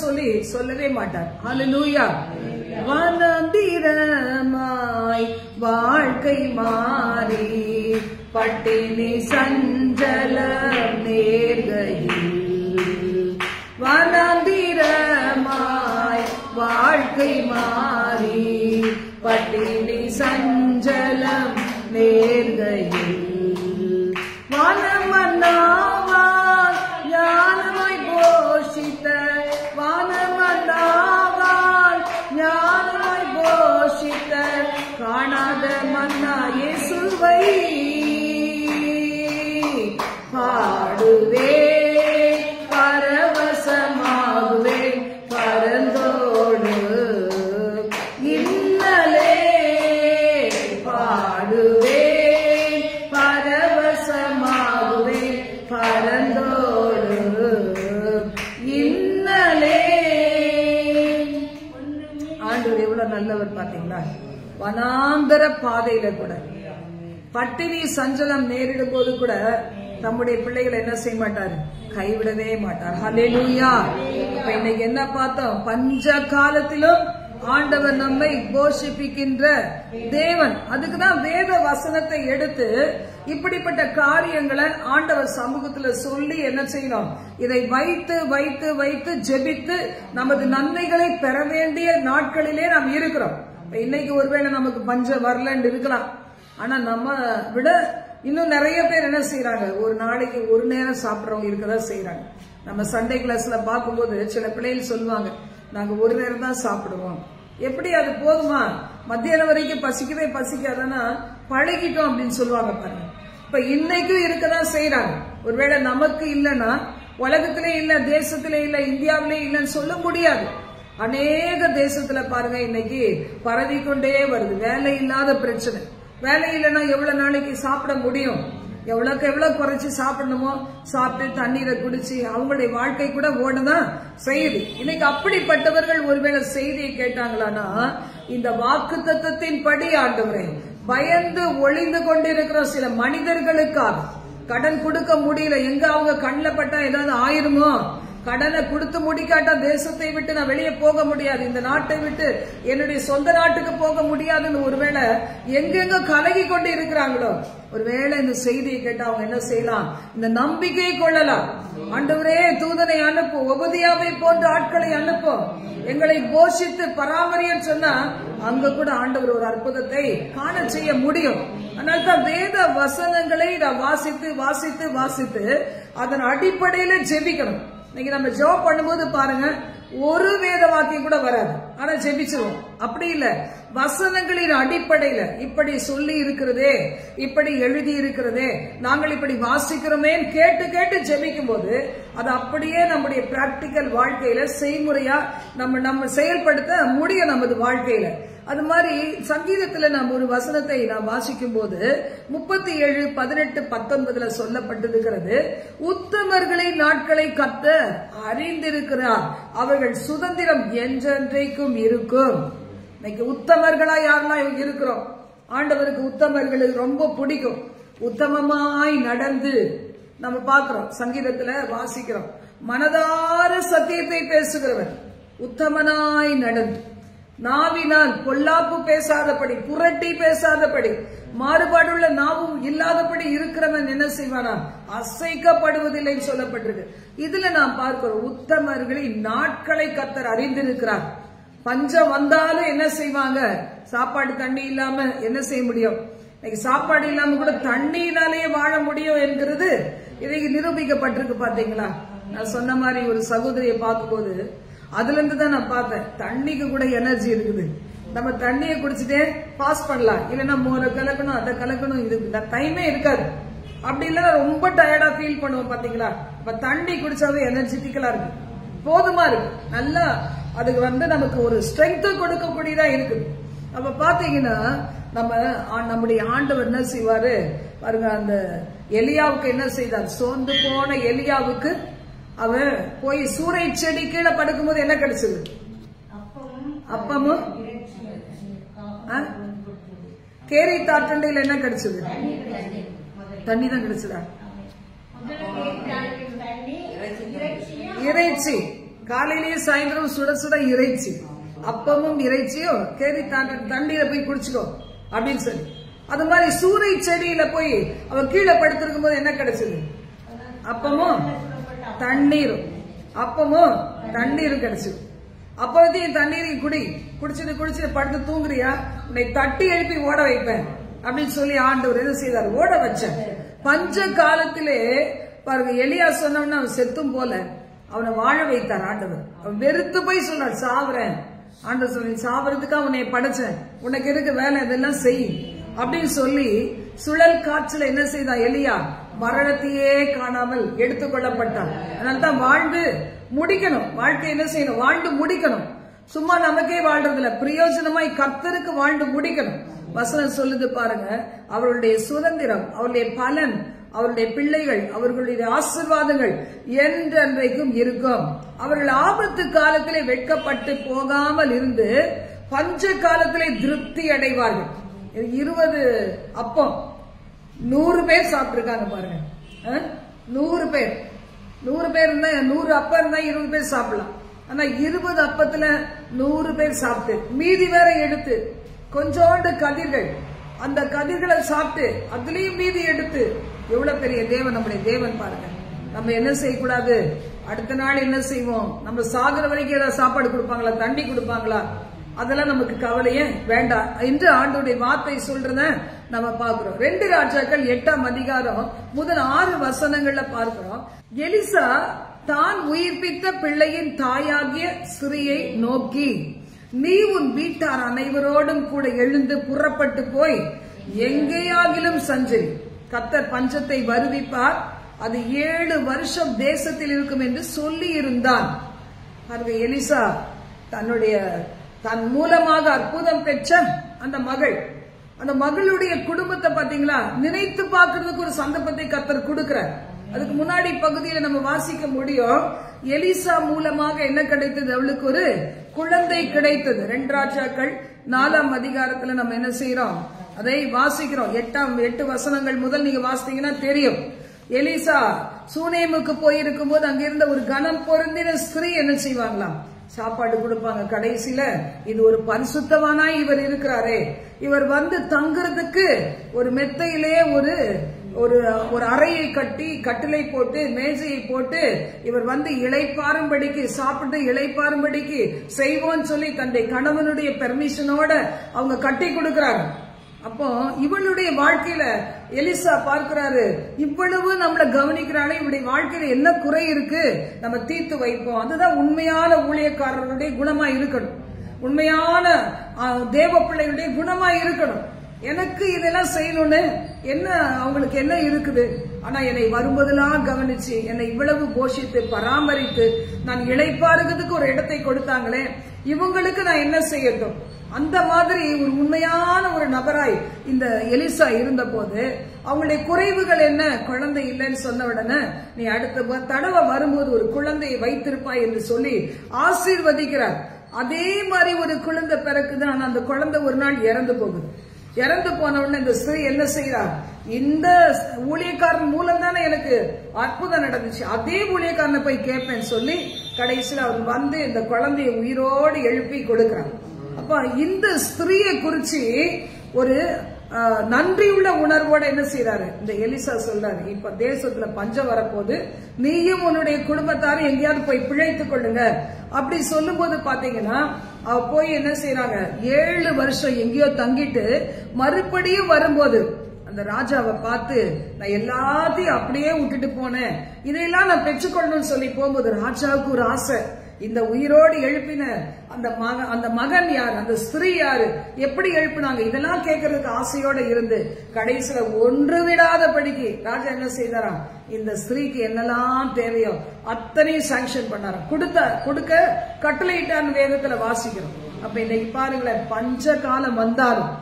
சொல்லவே மாட்டார். ஹல்லேலூயா! வனந்திரமாய் வாழ்க்கை மாறி பட்டினி சஞ்சலம் நேர்கையில், வனந்திரமாய் வாழ்க்கை மாறி பட்டினி சஞ்சலம் நேர்கையில், வானமன்னாவால் ஞானமாய் போஷித்த, வானமன்னாவால் ஞானமாய் போஷித்த காணாத மன்னா இயேசுவை பாடுவே, பரவசமாகுவே பரந்தோடு இன்னலே, பாடுவே பரவசமாகுவே பரந்தோடு இன்னலே. ஆண்டவர் எவ்வளவு நல்லவர் பாத்தீங்களா? வனாந்தர பாதையில கூட பட்டினி சஞ்சலம் நேரிடும் போது கூட நம்முடைய பிள்ளைகளை என்ன செய்ய மாட்டாரு? கைவிடவே மாட்டார். ஹல்லேலூயா! இப்ப இன்னைக்கு என்ன பார்த்தோம்? பஞ்ச காலத்திலும் ஆண்டவர் நம்மை போஷிப்பிக்கின்ற தேவன். அதுக்குதான் வேத வசனத்தை எடுத்து இப்படிப்பட்ட காரியங்களை ஆண்டவர் சமூகத்துல சொல்லி என்ன செய்யணும்? இதை வைத்து வைத்து வைத்து ஜெபித்து நமது நன்மைகளை பெற வேண்டிய நாட்களிலே நாம் இருக்கிறோம். இன்னைக்கு ஒருவேளை நமக்கு பஞ்சம் வரலன்னு இருக்கலாம். ஆனா நம்ம விட இன்னும் நிறைய பேர் என்ன செய்யறாங்க? ஒரு நாளைக்கு ஒரு நேரம் சாப்பிட்றவங்க இருக்கதான் செய்யறாங்க. நம்ம சண்டே கிளாஸ்ல பார்க்கும்போது சில பிள்ளைகள் சொல்லுவாங்க, நாங்க ஒரு நேரம் தான் சாப்பிடுவோம். எப்படி அது போதுமா? மத்தியானம் வரைக்கும் பசிக்கவே பசிக்காதனா பழகிட்டோம் அப்படின்னு சொல்லுவாங்க பாருங்க. இப்ப இன்னைக்கும் இருக்கதான் செய்யறாங்க. ஒருவேளை நமக்கு இல்லைன்னா உலகத்திலே இல்ல, தேசத்திலே இல்ல, இந்தியாவிலே இல்லைன்னு சொல்ல முடியாது. அநேக தேசத்துல பாருங்க இன்னைக்கு பரவி கொண்டே வருது வேலை இல்லாத பிரச்சனை. வேலை இல்லைன்னா எவ்வளவு நாளைக்கு சாப்பிட முடியும்? எவ்வளவுக்கு எவ்வளவு குறைச்சு சாப்பிடணுமோ சாப்பிட்டு தண்ணீரை குடிச்சு அவங்களுடைய வாழ்க்கை கூட ஓடதான் செய்யுது. இன்னைக்கு அப்படிப்பட்டவர்கள் ஒருவேளை செய்தியை கேட்டாங்களான்னா, இந்த வாக்கு தத்தத்தின் படி ஆண்டவரே, பயந்து ஒளிந்து கொண்டிருக்கிற சில மனிதர்களுக்காக கடன் கொடுக்க முடியல, எங்க அவங்க கண்ணில் பட்டா ஏதாவது ஆயிருமோ, கடனை கொடுத்து முடிக்காட்டா தேசத்தை விட்டு நான் வெளியே போக முடியாது, இந்த நாட்டை விட்டு என்னுடைய சொந்த நாட்டுக்கு போக முடியாதுன்னு ஒருவேளை எங்கெங்க கலகி கொண்டு இருக்கிறாங்களோ, ஒருவேளை இந்த செய்தியை கேட்டா அவங்க என்ன செய்யலாம்? இந்த நம்பிக்கையை கொள்ளலாம். ஆண்டவரே, தூதனை அனுப்பு, உபதியாவை போன்ற ஆட்களை அனுப்பும், எங்களை போஷித்து பராமரிய சொன்னா அங்க கூட ஆண்டவர் ஒரு அற்புதத்தை காண செய்ய முடியும். அதனால்தான் வேத வசனங்களை நான் வாசித்து வாசித்து வாசித்து அதன் அடிப்படையில ஜெபிக்கணும். இன்னைக்கு நம்ம ஜெபம் பண்ணும்போது பாருங்க, ஒரு வேத வாக்கியம் கூட வராது, ஆனா ஜெபிச்சிருவோம். அப்படி இல்ல, வசனங்களின் அடிப்படையில இப்படி சொல்லி இருக்கிறதே, இப்படி எழுதி இருக்கிறதே, நாங்கள் இப்படி வாசிக்கிறோமே கேட்டு கேட்டு ஜெபிக்கும் போது அது அப்படியே நம்முடைய பிராக்டிக்கல் வாழ்க்கையில செய்முறையா நம்ம செயல்படுத்த முடியும் நமது வாழ்க்கையில. அது மாதிரி சங்கீதத்துல நாம் ஒரு வசனத்தை நாம் வாசிக்கும் போது 37:18-19 சொல்லப்பட்டிருக்கிறது, உத்தமர்களின் நாட்களை கர்த்தர் அறிந்திருக்கிறார், அவர்கள் சுதந்திரம் என்றென்றைக்கும் இருக்கும். இன்னைக்கு உத்தமர்களா யாரெல்லாம் இருக்கிறோம்? ஆண்டவருக்கு உத்தமர்களுக்கு ரொம்ப பிடிக்கும். உத்தமமாய் நடந்து நம்ம பார்க்கிறோம், சங்கீதத்துல வாசிக்கிறோம், மனதார சத்தியத்தை பேசுகிறவன் உத்தமனாய் நடந்து. நாவினால் பொல்லாப்பு பேசாதபடி, புரட்டி பேசாதபடி, மாறுபாடுள்ள நாவும் இல்லாதபடி இருக்கிறவன் என்ன செய்வானா? அசைக்கப்படுவதில்லைன்னு சொல்லப்பட்டிருக்கு. இதுல நாம் பார்க்கிறோம், உத்தமர்களின் நாட்களை கர்த்தர் அறிந்திருக்கிறார். பஞ்சம் வந்தாலும் என்ன செய்வாங்க? சாப்பாடு தண்ணி இல்லாம என்ன செய்ய முடியும்? இன்னைக்கு சாப்பாடு இல்லாம கூட தண்ணியினாலேயே வாழ முடியும் என்கிறது இன்னைக்கு நிரூபிக்கப்பட்டிருக்கு. பாத்தீங்களா? நான் சொன்ன மாதிரி ஒரு சகோதரியை பார்க்கும்போது அதுல இருந்து தான் நான் பார்த்தேன், தண்ணிக்கு கூட எனர்ஜி இருக்குது. நம்ம தண்ணியை குடிச்சுட்டே பாஸ் பண்ணலாம், இல்லைன்னா மோரை கலக்கணும், அதை கலக்கணும், இது டைமே இருக்காது. அப்படி இல்லைன்னா ரொம்ப டயர்டா ஃபீல் பண்ணுவோம். பாத்தீங்களா? இப்ப தண்ணி குடிச்சாவே எனர்ஜெட்டிக்கலா இருக்கு, போதுமா இருக்கு, நல்லா அதுக்கு நமக்கு ஒரு ஸ்ட்ரென்த் கொடுக்கக்கூடியதா இருக்குது. அப்ப பாத்தீங்கன்னா நம்முடைய ஆண்டவர் என்ன செய்வாரு பாருங்க, அந்த எலியாவுக்கு என்ன செய்தார்? சோர்ந்து போன எலியாவுக்கு அவன் போய் சூறை செடி கீழே படுக்கும் போது என்ன கிடைச்சது? அப்பமும் கேரி தாற்றண்டையில் என்ன கிடைச்சது? தண்ணி தான் கிடைச்சதா? இறைச்சி. காலையிலேயே சாயந்தரம் சுட சுட இறைச்சி, அப்பமும் இறைச்சியும் கேரி தண்ணீர போய் குடிச்சுக்கோ அப்படின்னு சொல்லி. அது மாதிரி சூறை செடியில போய் அவன் கீழே படுத்திருக்கும் போது என்ன கிடைச்சது? அப்பமும் தண்ணீரும். அப்பமும் தண்ணீரும் கிடைச்சது. அப்போதையும் தண்ணீரையும் குடிச்சிட்டு படுத்து தூங்குறியா, உன்னை தட்டி எழுப்பி ஓட வைப்பேன் அப்படின்னு சொல்லி ஆண்டவர் என்ன செய்தார்? ஓட வச்சேன். பஞ்ச காலத்திலே பாருங்க, எலியா சொன்னவன அவன் செத்தும் போல அவனை வாழ வைத்தார் ஆண்டவர். அவன் வெறுத்து போய் சொன்னார், சாவுறேன். ஆண்டவர் சொல்லி, சாவறதுக்காக உன்னை படைச்சேன், உனக்கு இருக்க வேலை இதெல்லாம் செய் அப்படின்னு சொல்லி சுழல் காற்றுல என்ன செய்தான் எலியா? மரணத்தையே காணாமல் எடுத்துக் கொள்ளப்பட்டான். அதனால்தான் வாழ்ந்து முடிக்கணும். வாழ்க்கை என்ன செய்யணும்? வாழ்ந்து முடிக்கணும். சும்மா நமக்கே வாழ்றதுல பிரயோஜனமாய் கர்த்தருக்கு வாழ்ந்து முடிக்கணும். வசனம் சொல்லுது பாருங்க, அவர்களுடைய சுதந்திரம், அவருடைய பலன், அவருடைய பிள்ளைகள், அவர்களுடைய ஆசீர்வாதங்கள் என்றென்றைக்கும் இருக்கும். அவர்கள் ஆபத்து காலத்திலே வெட்கப்பட்டு போகாமல் இருந்து பஞ்ச காலத்திலே திருப்தி அடைவார்கள். 20 அப்பம் 100 பேர் சாப்பிட்டு இருக்காங்க பாருங்க. 100 பேர் இருந்தா 100 அப்பம் இருந்தா 20 பேர் சாப்பிடலாம். ஆனா 20 அப்பத்துல 100 பேர் சாப்பிட்டு மீதி வேற எடுத்து கொஞ்சோண்டு கதிர்கள், அந்த கதிர்களை சாப்பிட்டு அதுலயும் மீதி எடுத்து, எவ்வளவு பெரிய தேவன் நம்முடைய தேவன் பாருங்க. நம்ம என்ன செய்யக்கூடாது? அடுத்த நாள் என்ன செய்வோம்? நம்ம சாகுற வரைக்கும் ஏதாவது சாப்பாடு கொடுப்பாங்களா, தண்ணி கொடுப்பாங்களா? அதெல்லாம் நமக்கு கவலையே வேண்டாம் என்று ஆண்டவருடைய வார்த்தை சொல்றத நம்ம பார்க்கிறோம். 2 ராஜாக்கள் 8ஆம் அதிகாரம் முதல் 6 வசனங்கள்ல பார்க்கிறோம். எலிசா தான் உயிர்ப்பித்த பிள்ளையின் தாயாகிய ஸ்திரியை நோக்கி, நீ உன் வீட்டார் அனைவரோடும் கூட எழுந்து புறப்பட்டு போய் எங்கேயாகிலும் சஞ்சரி, கர்த்தர் பஞ்சத்தை வருவிப்பார், அது 7 வருஷம் தேசத்தில் இருக்கும் என்று சொல்லி இருந்தான். எலிசா தன் மூலமாக அற்புதம் பெற்ற அந்த மகளுடைய குடும்பத்தை பாத்தீங்களா, நினைத்து பார்க்கறதுக்கு ஒரு சந்தர்ப்பத்தை கர்த்தர் கொடுக்கிறார். அதுக்கு முன்னாடி பகுதியில நம்ம வாசிக்க முடியும், எலிசா மூலமாக என்ன கிடைத்தது? அவளுக்கு ஒரு குழந்தை கிடைத்தது. 2 ராஜாக்கள் 4ஆம் அதிகாரத்துல நம்ம என்ன செய்யறோம்? அதை வாசிக்கிறோம். 8 வசனங்கள் முதல் நீங்க வாசித்தீங்கன்னா தெரியும். எலிசா சூனேமுக்கு போயிருக்கும் போது அங்கிருந்த ஒரு கனம் பொருந்தின ஸ்திரீ என்ன செய்வாங்களாம்? சாப்பாடு கொடுப்பாங்க. கடைசியில இது ஒரு பரிசுத்தவானா இவர் இருக்கிறாரே, இவர் வந்து தங்குறதுக்கு ஒரு மெத்தையிலே ஒரு அறையை கட்டி, கட்டிலை போட்டு, மேஜையை போட்டு, இவர் வந்து இளைப்பாறும்படிக்கு, சாப்பிட்டு இளைப்பாறும்படிக்கு செய்வோன்னு சொல்லி தன்னுடைய கணவனுடைய பெர்மிஷனோட அவங்க கட்டி கொடுக்கிறாங்க. அப்போ இவளுடைய வாழ்க்கையில எலிசா பார்க்கிறாரு, இவ்வளவு நம்மளை கவனிக்கிறானே, இவளுடைய வாழ்க்கையில என்ன குறை இருக்கு, நம்ம தீர்த்து வைப்போம். அதுதான் உண்மையான ஊழியக்காரர்களுடைய குணமா இருக்கணும், உண்மையான தேவ பிள்ளைகளுடைய குணமா இருக்கணும். எனக்கு இதெல்லாம் செய்யணும்னு என்ன அவங்களுக்கு என்ன இருக்குது? ஆனா என்னை வரும்போதெல்லாம் கவனிச்சு, என்னை இவ்வளவு போஷித்து பராமரித்து நான் இளைப்பாறுகிறதுக்கு ஒரு இடத்தை கொடுத்தாங்களே, இவங்களுக்கு நான் என்ன செய்யட்டும்? அந்த மாதிரி ஒரு உண்மையான ஒரு நபராய் இந்த எலிசா இருந்த போது அவங்களுடைய குறைவுகள் என்ன? குழந்தை இல்லைன்னு சொன்ன உடனே, நீ அடுத்த தடவை வரும்போது ஒரு குழந்தையை வைத்திருப்பாய் என்று சொல்லி ஆசீர்வதிக்கிறார். அதே மாதிரி ஒரு குழந்தை பிறக்குது. ஆனா அந்த குழந்தை ஒரு நாள் இறந்து போகுது. இறந்து போன உடனே இந்த ஸ்திரீ என்ன செய்யறார்? இந்த ஊழியக்காரன் மூலம் தானே எனக்கு அற்புதம் நடந்துச்சு, அதே ஊழியக்காரனை போய் கேட்பேன்னு சொல்லி கடைசியில் அவர் வந்து இந்த குழந்தைய உயிரோடு எழுப்பி கொடுக்கிறார். அப்ப இந்த ஸ்திரீயை குறிச்சு ஒரு நன்றியுள்ள உணர்வோட என்ன செய்யறாரு இந்த எலிசா சொல்றாரு, இப்ப தேசத்துல பஞ்சம் வரப்போது, நீயும் உன்னுடைய குடும்பத்தாரும் எங்கேயாவது போய் பிழைத்துக் கொள்ளுங்க அப்படி சொல்லும் போது பாத்தீங்கன்னா அவ போய் என்ன செய்யறாங்க, 7 வருஷம் எங்கேயோ தங்கிட்டு மறுபடியும் வரும்போது அந்த ராஜாவை பார்த்து, நான் எல்லாத்தையும் அப்படியே விட்டுட்டு போனேன், இதையெல்லாம் நான் பெற்றுக்கொள்ளணும்னு சொல்லி போகும்போது ராஜாவுக்கு ஒரு ஆசை, இந்த உயிரோடு எழுப்பின அந்த மகன் யாரு, அந்த ஸ்திரீ யாரு, எப்படி எழுப்பினாங்க, இதெல்லாம் கேட்கறதுக்கு ஆசையோட இருந்து கடைசியில ஒன்று விடாதபடிக்கு ராஜா என்ன செய்தாராம், இந்த ஸ்திரீக்கு என்னெல்லாம் தேவையோ அத்தனையும் சாங்ஷன் பண்ணாராம், கொடுக்க கட்டளையிட்டான்னு வேதத்துல வாசிக்கிறோம். அப்ப இன்னைக்கு பாருங்களேன், பஞ்ச காலம் வந்தாலும்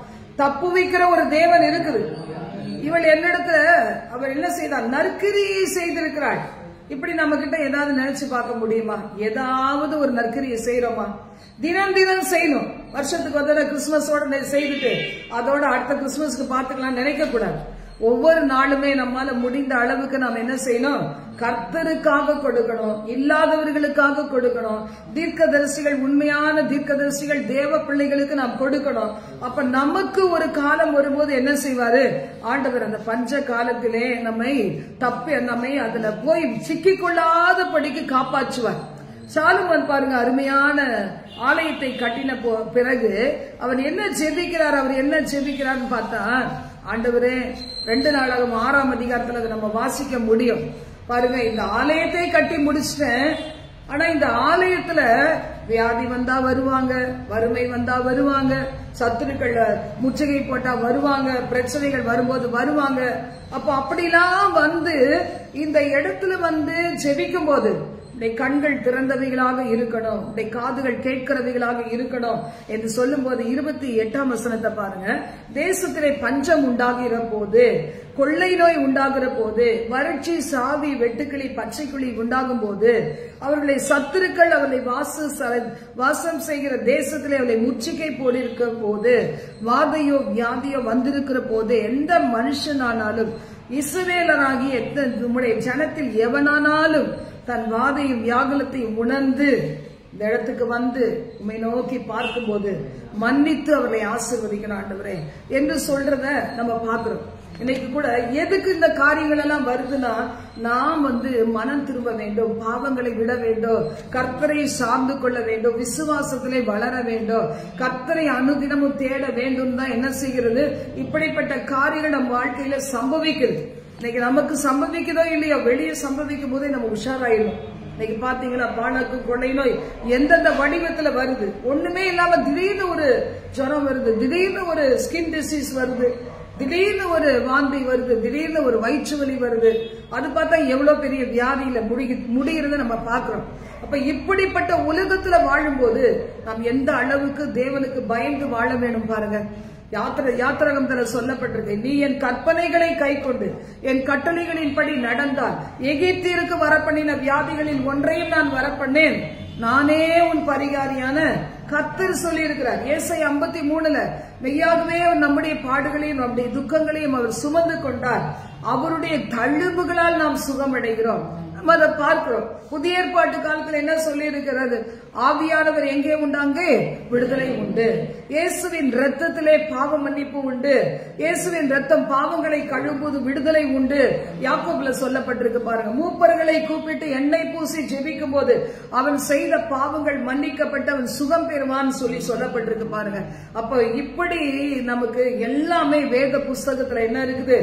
தப்பு வைக்கிற ஒரு தேவன் இருக்குது. இவள் என்னிடத்துல அவர் என்ன செய்தார், நற்கிரியை செய்திருக்கிறாள். இப்படி நம்ம கிட்ட ஏதாவது நினைச்சு பார்க்க முடியுமா? ஏதாவது ஒரு நற்கிரியை செய்யறோமா? தினம் தினம் செய்யணும். வருஷத்துக்கு ஒரு தடவை கிறிஸ்துமஸோட செய்துட்டு அதோட அடுத்த கிறிஸ்துமஸ்க்கு பார்த்துக்கலாம் நினைக்க கூடாது. ஒவ்வொரு நாளுமே நம்மால முடிந்த அளவுக்கு நாம் என்ன செய்யணும், கர்த்தருக்காக கொடுக்கணும், இல்லாதவர்களுக்காக கொடுக்கணும். தீர்க்கதரிசிகள், உண்மையான தீர்க்கதரிசிகள், தேவ பிள்ளைகளுக்கு நாம் கொடுக்கணும். அப்ப நமக்கு ஒரு காலம் வரும்போது என்ன செய்வாரு ஆண்டவர், அந்த பஞ்ச காலத்திலே நம்மை அதுல போய் சிக்கிக்கொள்ளாதபடிக்கு காப்பாற்றுவார். சாலமோன் பாருங்க, அருமையான ஆலயத்தை கட்டின பிறகு அவர் என்ன ஜெபிக்கிறார்னு பார்த்தா, ஆண்டவரே 2 நாளாகும் 6ஆம் அதிகாரத்துல அதை நம்ம வாசிக்க முடியும். பாருங்க, இந்த ஆலயத்தை கட்டி முடிச்சிட்டேன், ஆனா இந்த ஆலயத்துல வியாதி வந்தா வருவாங்க, வறுமை வந்தா வருவாங்க, சத்துருக்கள் முற்றுகை போட்டா வருவாங்க, பிரச்சனைகள் வரும்போது வருவாங்க. அப்ப அப்படிலாம் வந்து இந்த இடத்துல வந்து ஜெபிக்கும் போது கண்கள் திறந்தவைகளாக இருக்கணும், காதுகள் கேட்கிறவைகளாக இருக்கணும் என்று சொல்லும் போது 28ஆம் வசனத்தை பாருங்க. தேசத்திலே பஞ்சம் உண்டாகிற போது, கொள்ளை நோய் உண்டாகிற போது, வறட்சி, சாவி, வெட்டுக்கிளி, பச்சைக்கிளி உண்டாகும் போது, அவர்களை சத்துருக்கள் அவர்களை வாசம் செய்கிற தேசத்திலே அவர்களை முற்றுகை போடிருக்கிற போது, வாதையோ வியாதியோ வந்திருக்கிற போது, எந்த மனுஷனானாலும் இஸ்ரவேலராகிய நம்முடைய ஜனத்தில் எவனானாலும் தன் வாதையும் வியாகுலத்தையும் உணர்ந்து இந்த இடத்துக்கு வந்து உம்மை நோக்கி பார்க்கும் போது மன்னித்து அவர்களை ஆசீர்வதிக்கணும் ஆண்டவரே என்று சொல்றத நம்ம பாக்குறோம். இன்னைக்கு கூட எதுக்கு இந்த காரியங்கள் எல்லாம் வருதுன்னா, நாம் வந்து மனம் திரும்ப வேண்டும், பாவங்களை விட வேண்டும், கர்த்தரை சார்ந்து கொள்ள வேண்டும், விசுவாசத்திலே வளர வேண்டும், கர்த்தரை அனுதினமும் தேட வேண்டும் தான் என்ன செய்கிறது, இப்படிப்பட்ட காரியங்கள் நம்ம வாழ்க்கையில சம்பவிக்கிறது. இன்னைக்கு நமக்கு சம்பவிக்குதோ இல்லையோ, வெளியே சம்பவிக்கும் போதே நம்ம உஷாராயிடும். இன்னைக்கு பாத்தீங்களா, பானக்கு, கொள்ளை நோய் எந்தெந்த வடிவத்துல வருது, ஒண்ணுமே இல்லாம திடீர்னு ஒரு ஜுரம் வருது, திடீர்னு ஒரு ஸ்கின் டிசீஸ் வருது, திடீர்னு ஒரு வாந்தி வருது, திடீர்னு ஒரு வயிற்று வலி வருது. அது பார்த்தா எவ்வளவு பெரிய வியாதியில முடிகிறத நம்ம பாக்குறோம். அப்ப இப்படிப்பட்ட உலகத்துல வாழும்போது நாம் எந்த அளவுக்கு தேவனுக்கு பயந்து வாழ வேணும் பாருங்க. யாத்திராகமத்துல சொல்லப்பட்டிருக்கு, நீ என் கற்பனைகளை கை கொண்டு என் கட்டளைகளின் படி நடந்தால் எகிப்திற்கு வரப்பண்ணின வியாதிகளில் ஒன்றையும் நான் வரப்பண்ணேன், நானே உன் பரிகாரியான கர்த்தர் சொல்லி இருக்கிறார். ஏசாயா 53ல மெய்யாகவே நம்முடைய பாடுகளையும் நம்முடைய துக்கங்களையும் அவர் சுமந்து கொண்டார், அவருடைய தழும்புகளால் நாம் சுகமடைகிறோம். நம்ம அதை பார்க்கிறோம். புதிய ஏற்பாட்டு காலத்துல என்ன சொல்லி இருக்கிறது, ஆவியானவர் எங்கே உண்டு அங்கே விடுதலை உண்டு, இயேசுவின் ரத்தத்திலே பாவ மன்னிப்பு உண்டு, இயேசுவின் ரத்தம் பாவங்களை கழுவும்போது விடுதலை உண்டு. யாக்கோபுல சொல்லப்பட்டிருக்கு பாருங்க, மூப்பர்களை கூப்பிட்டு எண்ணெய் பூசி ஜெபிக்கும் போது அவன் செய்த பாவங்கள் மன்னிக்கப்பட்டு அவன் சுகம் பெறுவான்னு சொல்லி சொல்லப்பட்டிருக்கு பாருங்க. அப்ப இப்படி நமக்கு எல்லாமே வேத புஸ்தகத்துல என்ன இருக்குது,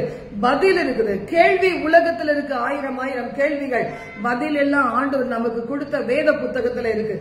பதில் இருக்குது. கேள்வி உலகத்துல இருக்கு, 1000 கேள்விகள், பதில் எல்லாம் ஆண்டவர் நமக்கு கொடுத்த வேத புத்தகத்துல இருக்கு.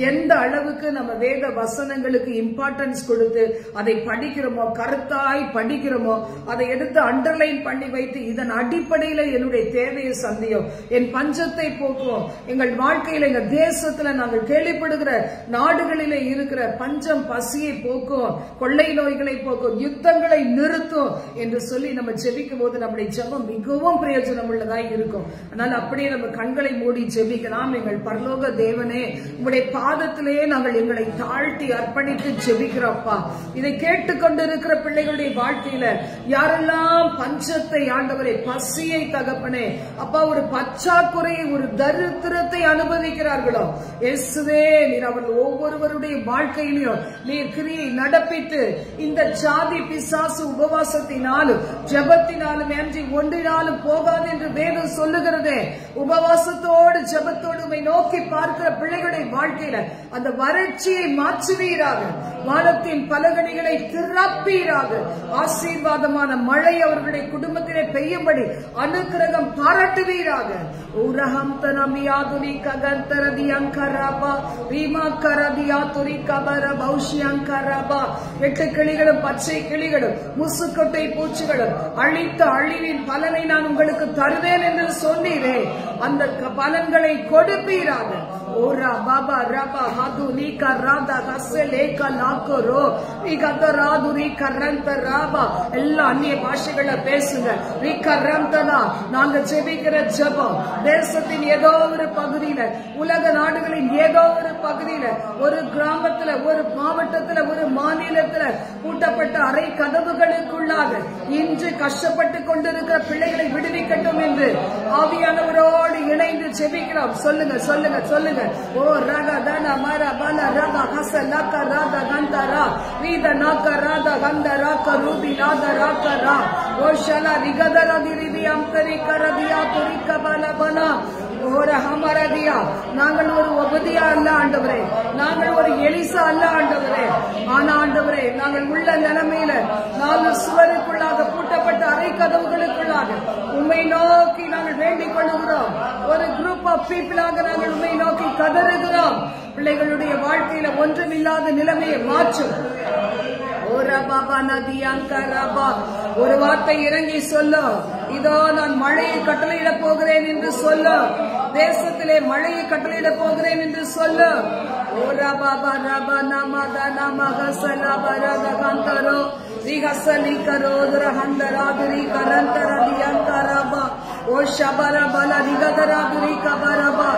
எந்த அளவுக்கு நம்ம வேத வசனங்களுக்கு இம்பார்ட்டன்ஸ் கொடுத்து அதை படிக்கிறோமோ, கருத்தாய் படிக்கிறோமோ, அதை எடுத்து அண்டர்லைன் பண்ணி வைத்து இதன் அடிப்படையில என்னுடைய தேவையை சந்தியும், என் பஞ்சத்தை போக்குவோம், எங்கள் வாழ்க்கையில எங்க தேசத்துல நாங்கள் கேள்விப்படுகிற நாடுகளிலே இருக்கிற பஞ்சம் பசியை போக்கும், கொள்ளை நோய்களை போக்கும், யுத்தங்களை நிறுத்தும் என்று சொல்லி நம்ம ஜெபிக்கும் போது நம்முடைய ஜெபம் மிகவும் பிரயோஜனம் உள்ளதாய் இருக்கும். அதனால அப்படியே நம்ம நம்ம கண்களை மூடி ஜெபிக்கலாம். எங்கள் பரலோக தேவனே, உங்களுடைய பாதத்திலே நாங்கள் எங்களை தாழ்த்தி அர்ப்பணித்து ஜெபிக்கிறோம்ப்பா. இதை கேட்டுக்கொண்டிருக்கிற பிள்ளைகளுடைய வாழ்க்கையில யாரெல்லாம் பஞ்சத்தை, ஆண்டவரே, பசியை, தகப்பனே அப்பா, ஒரு பற்றாக்குறையை, ஒரு தரித்திரத்தை அனுபவிக்கிறார்களோ, இயேசுவே நீர் அவர்கள் ஒவ்வொருவருடைய வாழ்க்கையிலும் நீர் கிரியை நடப்பித்து இந்த ஜாதி பிசாசு உபவாசத்தினாலும் ஜெபத்தினாலும் அன்றி ஒன்றினாலும் போகாது என்று வேதம் சொல்லுகிறதே. உபவாசத்தோடு ஜெபத்தோடு உம்மை நோக்கி பார்க்கிற பிள்ளைகளுடைய வாழ்க்கையில அந்த வறட்சியை மாற்றுவீராக. வானத்தின் பலகணிகளை திறப்பீராக. ஆசீர்வாதமான மழை அவர்களுடைய குடும்பத்திலே பெய்யும்படி அனுக்கிரகம் பாராட்டுவீராக. உரஹம் தனமியாதுரி ககந்தரதி அங்கரபா ரீமா கரதியா துரி கபர பௌஷி அங்கரபா. வெட்டு கிளிகளும் பச்சை கிளிகளும் முசுக்கொட்டை பூச்சிகளும் அழித்த அழிவின் பலனை நான் உங்களுக்கு தருவேன் என்று சொன்னீரே. அந்த பலன்களை கொடுப்பீராக. ஓரா பாபா ரபா ஹது நீக ராதா ஹஸ்ஸலேக லாகரோ நீகத ராது நீக ரந்த ராபா. எல்லா அந்நிய பாஷைகளை பேசுங்க. நீக ரந்தனா நாங்க ஜெபிக்கிற ஜெபம் தேசத்தின் ஏதோ ஒரு பகுதியில, உலக நாடுகளின் ஏதோ ஒரு பகுதியில, ஒரு கிராமத்துல, ஒரு மாவட்டத்துல, ஒரு மாநிலத்துல பூட்டப்பட்ட அறை கதவுகளுக்குள்ளாக இன்று கஷ்டப்பட்டு கொண்டிருக்கிற பிள்ளைகளை விடுவிக்கட்டும் என்று ஆவியானவரோடு இணைந்து ஜெபிக்கிறோம். சொல்லுங்க சொல்லுங்க சொல்லுங்க. ஓ ரக தன மர பல ரக ஹச லக ராத கந்தரா வீத நாக ராத கந்தரா கரூபி நாத ராகரா ஓ ஷல ரிகதர திரிதி அம்தரி கரதியா துரிக்க பல பனா ஓர ஹமரதியா. நாங்கள் ஒரு ஒபதியா அல்ல ஆண்டவரே, நாங்கள் ஒரு எலிசா அல்ல ஆண்டவரே. ஆனா ஆண்டவரே, நாங்கள் உள்ள நிலைமையில 4 சுவருக்குள்ளாக பூட்டப்பட்ட அறை கதவுகளுக்குள்ளாக உம்மை நோக்கி நாங்கள் வேண்டிக் கொள்ளுகிறோம். ஒரு குரூப் ஆஃப் பீப்புளாக நாங்கள் உம்மை நோக்கி கதறுகிறோம். பிள்ளைகளுடைய வாழ்க்கையில ஒன்றுமில்லாத நிலைமையை மாற்றும். ஒரு வார்த்தை இறங்கி சொல்ல, இதோ நான் மழையை கட்டளையிட போகிறேன் என்று சொல்ல, தேசத்திலே மழையை கட்டளையிட போகிறேன் என்று சொல்ல. ஓரா பாபா ரபா நமத நமக சலபரத கந்தரோ ரிஹசலி கரோதர ஹந்தராதுரி கரந்தரதி அந்தரபா ஓ ஷபர பல ரிகதராதுரி கபரபா.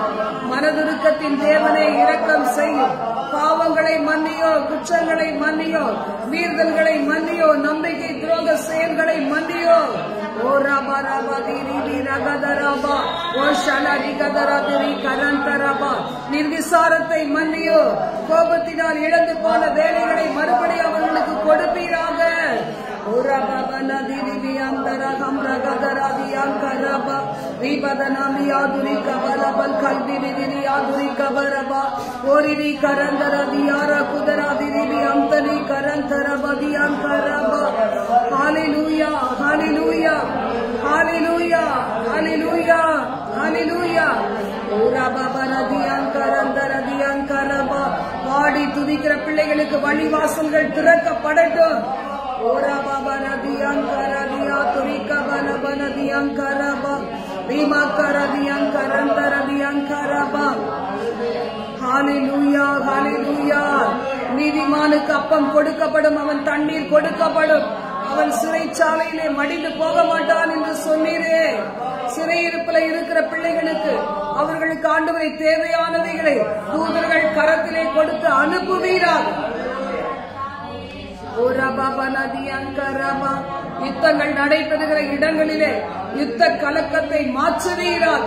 மனதுருக்கத்தின் தேவனே இரக்கம் செய்யும். பாவங்களை மன்னியோ, குற்றங்களை மன்னியோ, மீறுதல்களை மன்னியோ, நம்பிக்கை துரோக செயல்களை மன்னியோ. ஓ ரபா ரபா திரி ரகதரபா ஓ ஷல ரிகதரதுரி கரந்தரபா. நிர்விசாரத்தை மன்னியோ. கோபத்தினால் இழந்து போன வேலைகளை மறுபடியும் அவர்களுக்கு கொடுப்பீராக. பாடி துதிக்கிற பிள்ளைகளுக்கு வழிவாசல்கள் திறக்கப்படட்டும். ஓரா பாபா நதியங்கரதியா துரிகா பலப நதியங்கரபா ரீமா கரதியங்கரந்தரதியங்கரபா. ஹalleluya ஹalleluya. நீதிமானுக்கு அப்பம் கொடுக்கப்படும், அவன் தண்ணீர் கொடுக்கப்படும், அவன் சிறைச்சாலையிலே மடிந்து போக மாட்டான் என்று சொன்னீரே. சிறையிருப்பில் இருக்கிற பிள்ளைகளுக்கு அவர்களுக்கு ஆண்டவரை தேவையானவைகளை தூதர்கள் கரத்திலே கொடுத்து அனுப்புவீராக. யுத்தங்கள் நடைபெறுகிற இடங்களிலே யுத்த கலக்கத்தை மாற்றுவீராக.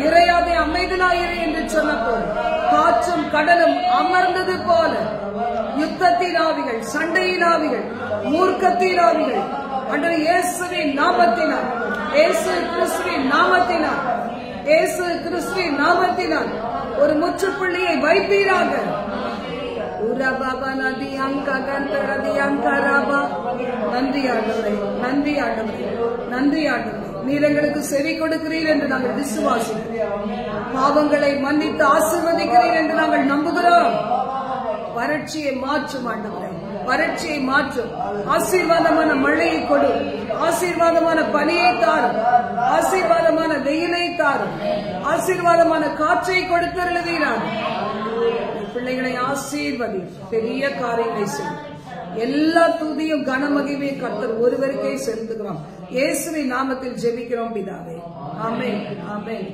இறையாதே அமைதலாயிரு என்று சொன்னபோது காற்றும் கடலும் அமர்ந்தது போல யுத்தத்தின் ஆவிகள், சண்டையின் ஆவிகள், மூர்க்கத்தின் ஆவிகள் அன்று இயேசுவின் நாமத்தினால், இயேசு கிறிஸ்துவின் நாமத்தினால், இயேசு கிறிஸ்துவின் நாமத்தினால் ஒரு முற்றுப்புள்ளியை வைப்பீராக. நன்றி ஆண்டவரே, நன்றி ஆண்டவரே, நன்றி ஆண்டவரே. நீர் எங்களுக்கு செவி கொடுக்கிறீர் என்று நாங்கள் விசுவாசிக்கிறோம். பாவங்களை மன்னித்து ஆசீர்வதிக்கிறீர் என்று நாங்கள் நம்புகிறோம். வறட்சியை மாற்றும் ஆண்டவரே, வறட்சியை மாற்றும். ஆசீர்வாதமான மழையை கொடு, ஆசீர்வாதமான பனியை தாரும், ஆசீர்வாதமான வெயிலை தாரும், ஆசீர்வாதமான காற்றை கொடுத்தருளுவீராக. பிள்ளைகளை ஆசீர்வதி, பெரிய காரியங்களை செய்யும். எல்லா துதியும் கனமகிமை கர்த்தர் ஒருவருக்கே செலுத்துகிறோம். இயேசுவின் நாமத்தில் ஜெபிக்கிறோம் பிதாவே. ஆமென், ஆமென்.